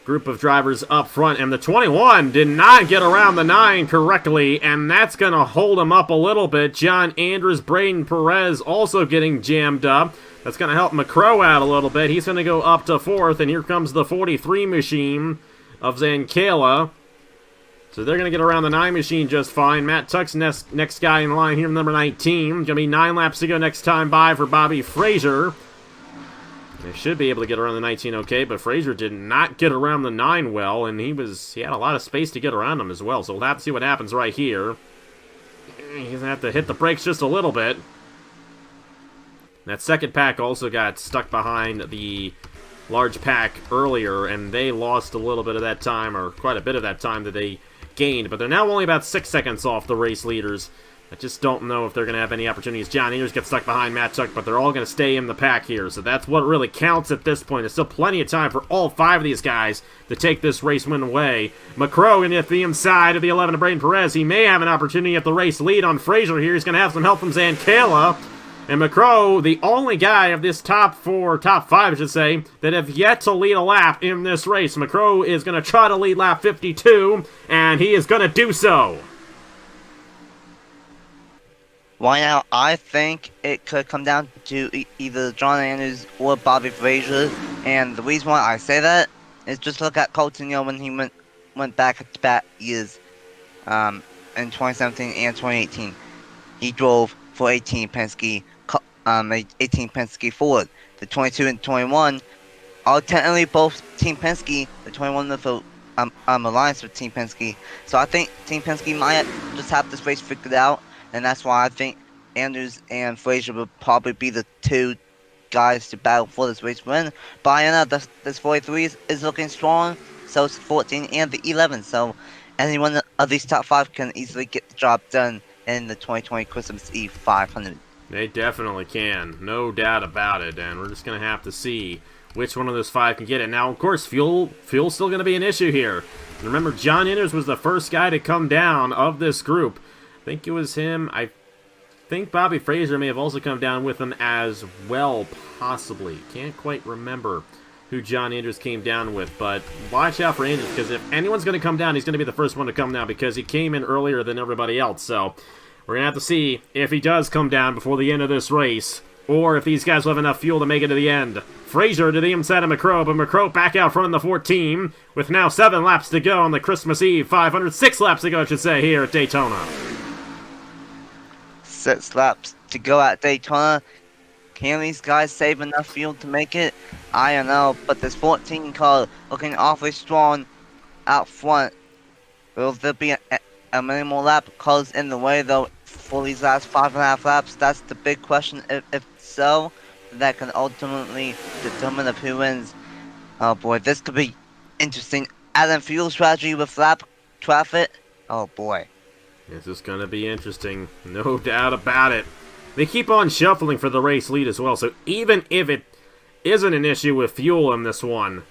group of drivers up front, and the 21 did not get around the 9 correctly, and that's going to hold him up a little bit. John Andrews, Braden, Perez also getting jammed up. That's going to help McCrow out a little bit. He's going to go up to 4th, and here comes the 43 machine of Zankala. So they're going to get around the 9 machine just fine. Matt Tuck's next guy in line here, number 19. Going to be 9 laps to go next time by for Bobby Frazier. They should be able to get around the 19 okay, but Frazier did not get around the 9 well, and he had a lot of space to get around him as well. So we'll have to see what happens right here. He's going to have to hit the brakes just a little bit. That second pack also got stuck behind the large pack earlier, and they lost a little bit of that time, or quite a bit of that time that they gained, but they're now only about 6 seconds off the race leaders. I just don't know if they're going to have any opportunities. John Andrews gets stuck behind Matt Tuck, but they're all going to stay in the pack here, so that's what really counts at this point. There's still plenty of time for all 5 of these guys to take this race win away. McCrow in at the inside of the 11 of Braden Perez. He may have an opportunity at the race lead on Frazier here. He's going to have some help from Zankala. And McCrow, the only guy of this top 5, I should say, that have yet to lead a lap in this race. McCrow is going to try to lead lap 52, and he is going to do so. Right now, I think it could come down to either John Andrews or Bobby Frazier, and the reason why I say that is just look at Colton Young when he went back to back years in 2017 and 2018. He drove for 18 Penske Ford. The 22 and 21 are technically both Team Penske. The 21 with alliance with Team Penske. So I think Team Penske might just have this race figured out, and that's why I think Andrews and Frazier will probably be the 2 guys to battle for this race win. But I know this 43 is looking strong, so it's the 14 and the 11. So any one of these top 5 can easily get the job done in the 2020 Christmas Eve 500. They definitely can, no doubt about it, and we're just going to have to see which one of those 5 can get it. Now, of course, fuel's still going to be an issue here. And remember, John Andrews was the first guy to come down of this group. I think it was him. I think Bobby Frazier may have also come down with him as well, possibly. Can't quite remember who John Andrews came down with, but watch out for Andrews, because if anyone's going to come down, he's going to be the first one to come down, because he came in earlier than everybody else. So we're going to have to see if he does come down before the end of this race, or if these guys will have enough fuel to make it to the end. Frazier to the inside of McCrow, but McCrow back out front in the 14, with now 7 laps to go on the Christmas Eve 500. 6 laps to go, I should say, here at Daytona. 6 laps to go at Daytona. Can these guys save enough fuel to make it? I don't know, but this 14 car looking awfully strong out front. Will there be a minimal lap cars in the way, though, for these last 5.5 laps? That's the big question. If so, that can ultimately determine if who wins. Oh boy, this could be interesting. Adding fuel strategy with lap traffic. Oh boy. This is going to be interesting, no doubt about it. They keep on shuffling for the race lead as well, so even if it isn't an issue with fuel in this one,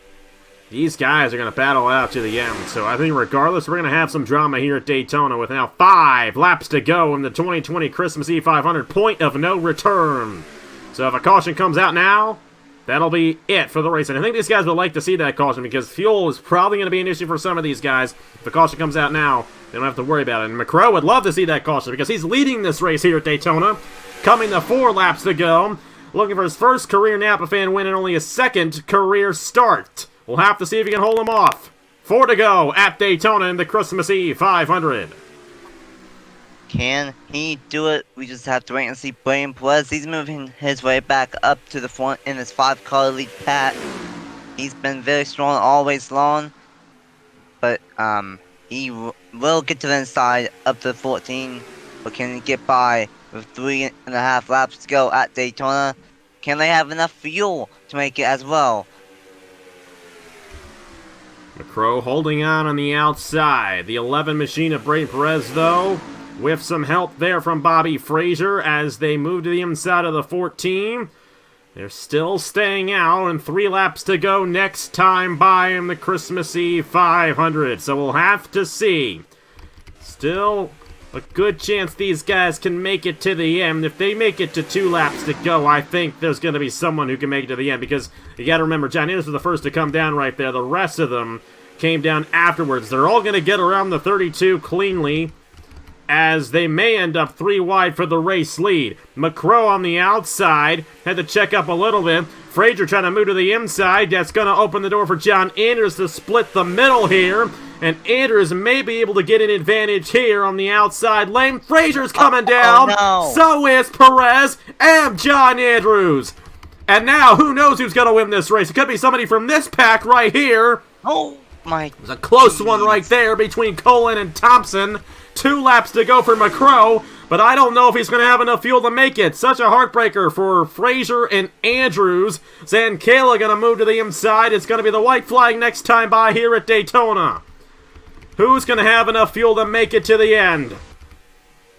these guys are going to battle out to the end. So I think regardless, we're going to have some drama here at Daytona with now 5 laps to go in the 2020 Christmas Eve 500, point of no return. So if a caution comes out now, that'll be it for the race. And I think these guys would like to see that caution, because fuel is probably going to be an issue for some of these guys. If the caution comes out now, they don't have to worry about it. And McCrow would love to see that caution, because he's leading this race here at Daytona. Coming to 4 laps to go. Looking for his first career Napa fan win and only his 2nd career start. We'll have to see if he can hold him off. 4 to go at Daytona in the Christmas Eve 500. Can he do it? We just have to wait and see. Braden Perez, he's moving his way back up to the front in his 5-car lead pack. He's been very strong all race long, but he will get to the inside up to 14. But can he get by with 3.5 laps to go at Daytona? Can they have enough fuel to make it as well? McCrow holding on the outside. The 11 machine of Braden Perez, though, with some help there from Bobby Frazier as they move to the inside of the 14. They're still staying out, and 3 laps to go next time by in the Christmas Eve 500. So we'll have to see. Still a good chance these guys can make it to the end. If they make it to 2 laps to go, I think there's going to be someone who can make it to the end. Because you got to remember, John Anders was the first to come down right there. The rest of them came down afterwards. They're all going to get around the 32 cleanly, as they may end up 3 wide for the race lead. McCrow on the outside had to check up a little bit. Frazier trying to move to the inside. That's going to open the door for John Anders to split the middle here. And Anders may be able to get an advantage here on the outside lane. Frazier's coming down. Oh, no. So is Perez and John Andrews. And now, who knows who's going to win this race? It could be somebody from this pack right here. Oh, my. There's a close one right there between Colin and Thompson. 2 laps to go for McCrow, but I don't know if he's going to have enough fuel to make it. Such a heartbreaker for Frazier and Andrews. Zankala going to move to the inside. It's going to be the white flag next time by here at Daytona. Who's going to have enough fuel to make it to the end?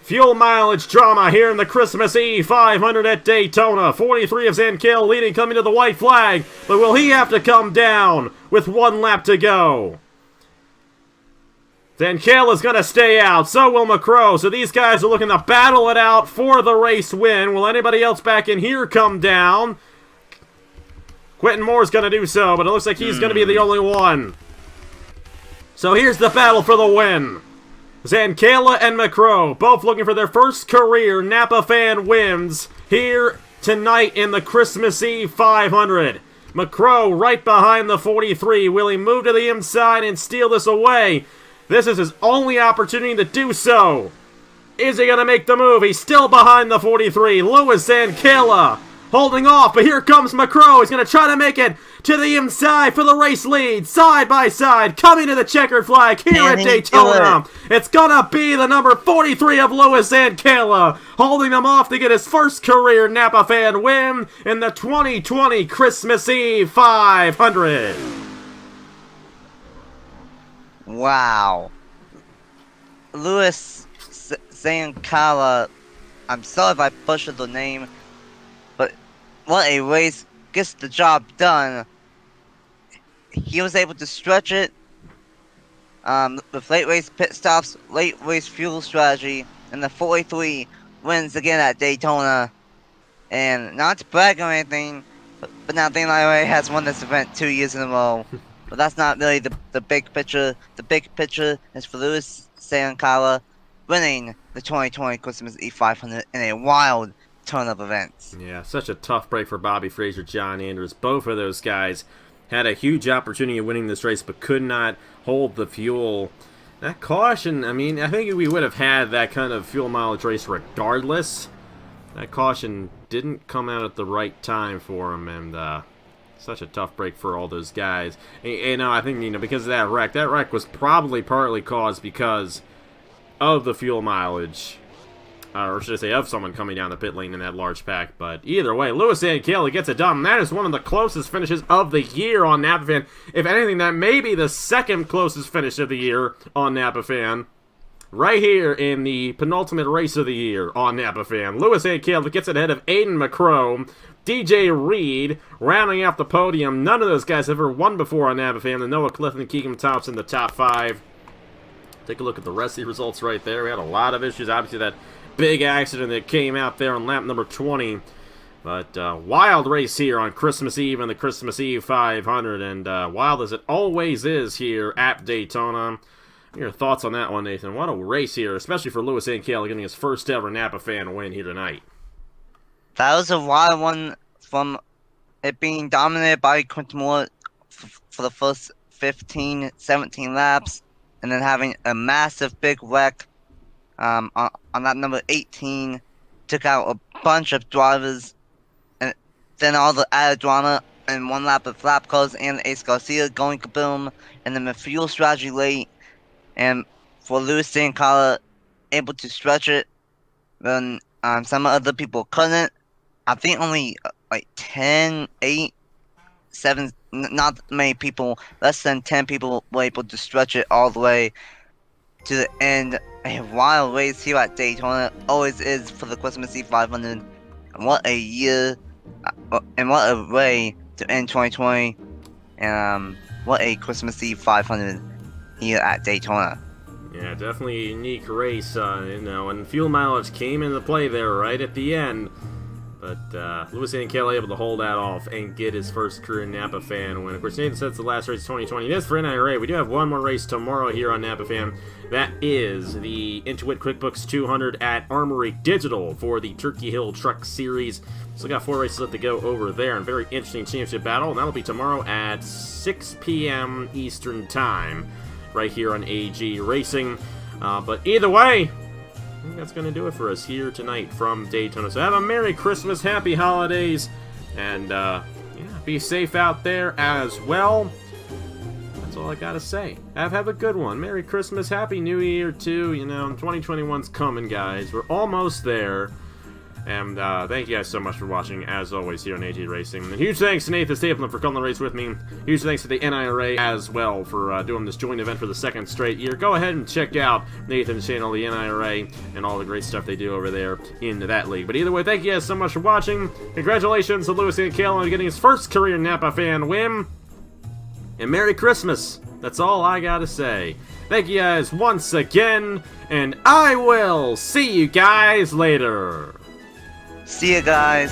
Fuel mileage drama here in the Christmas Eve 500 at Daytona. 43 of Zankala leading, coming to the white flag, but will he have to come down with 1 lap to go? Zankala's going to stay out, so will McCrow. So these guys are looking to battle it out for the race win. Will anybody else back in here come down? Quentin Moore's going to do so, but it looks like he's going to be the only one. So here's the battle for the win. Zankala and McCrow, both looking for their first career Napa fan wins here tonight in the Christmas Eve 500. McCrow right behind the 43. Will he move to the inside and steal this away? This is his only opportunity to do so. Is he going to make the move? He's still behind the 43. Louis Zankala holding off, but here comes McCrow. He's going to try to make it to the inside for the race lead. Side by side, coming to the checkered flag here at Daytona. It's going to be the number 43 of Louis Zankala, holding them off to get his first career Napa fan win in the 2020 Christmas Eve 500. Wow. Louis Zankala, I'm sorry if I butchered the name, but what a race, gets the job done. He was able to stretch it with late race pit stops, late race fuel strategy, and the 43 wins again at Daytona. And not to brag or anything, but now Dane NIRA has won this event 2 years in a row. But that's not really the big picture. The big picture is for Louis Zankala winning the 2020 Christmas Eve 500 in a wild turn of events. Yeah, such a tough break for Bobby Frazier, John Andrews. Both of those guys had a huge opportunity of winning this race, but could not hold the fuel. That caution, I mean, I think we would have had that kind of fuel mileage race regardless. That caution didn't come out at the right time for him, and such a tough break for all those guys. And I think, because of that wreck was probably partly caused because of the fuel mileage. Or should I say, of someone coming down the pit lane in that large pack. But either way, Louis Zankala gets it done. That is one of the closest finishes of the year on Napa Fan. If anything, that may be the second closest finish of the year on Napa Fan. Right here in the penultimate race of the year on Napa Fan. Louis Zankala gets it ahead of Aiden McCrow. DJ Reed rounding out the podium. None of those guys have ever won before on Napa Fan. And Noah Clifton and Keegan Thompson, the top 5. Take a look at the rest of the results right there. We had a lot of issues. Obviously, that big accident that came out there on lap number 20. But wild race here on Christmas Eve and the Christmas Eve 500. And wild as it always is here at Daytona. Your thoughts on that one, Nathan? What a race here, especially for Louis Zankala getting his first ever Napa Fan win here tonight. That was a wild one, from it being dominated by Quentin Moore for the first 15, 17 laps, and then having a massive big wreck on that number 18, took out a bunch of drivers, and then all the added drama in one lap of Flap Cars and Ace Garcia going kaboom, and then the fuel strategy late, and for Louis Zankala able to stretch it when some other people couldn't. I think only like 10, 8, 7, not many people, less than 10 people were able to stretch it all the way to the end. A wild race here at Daytona, always is for the Christmas Eve 500. And what a year. And what a way to end 2020. And what a Christmas Eve 500 here at Daytona. Yeah, definitely a unique race, and fuel mileage came into play there right at the end. But Lewis and Kelly able to hold that off and get his first career Napa Fan win. Of course, Nathan says the last race of 2020. It is for NIRA. We do have one more race tomorrow here on Napa Fan. That is the Intuit QuickBooks 200 at Armory Digital for the Turkey Hill Truck Series. Still got 4 races left to go over there, and very interesting championship battle. And that'll be tomorrow at 6 p.m. Eastern Time, right here on AG Racing. But either way, I think that's going to do it for us here tonight from Daytona. So have a Merry Christmas, Happy Holidays, and yeah, be safe out there as well. That's all I got to say. Have a good one. Merry Christmas, Happy New Year, too. 2021's coming, guys. We're almost there. And thank you guys so much for watching, as always, here on AG Racing. And huge thanks to Nathan Stapleton for calling the race with me. Huge thanks to the NIRA as well for doing this joint event for the second straight year. Go ahead and check out Nathan's channel, the NIRA, and all the great stuff they do over there in that league. But either way, thank you guys so much for watching. Congratulations to Lewis and Kale on getting his first career Napa Fan win. And Merry Christmas. That's all I gotta say. Thank you guys once again, and I will see you guys later. See you guys.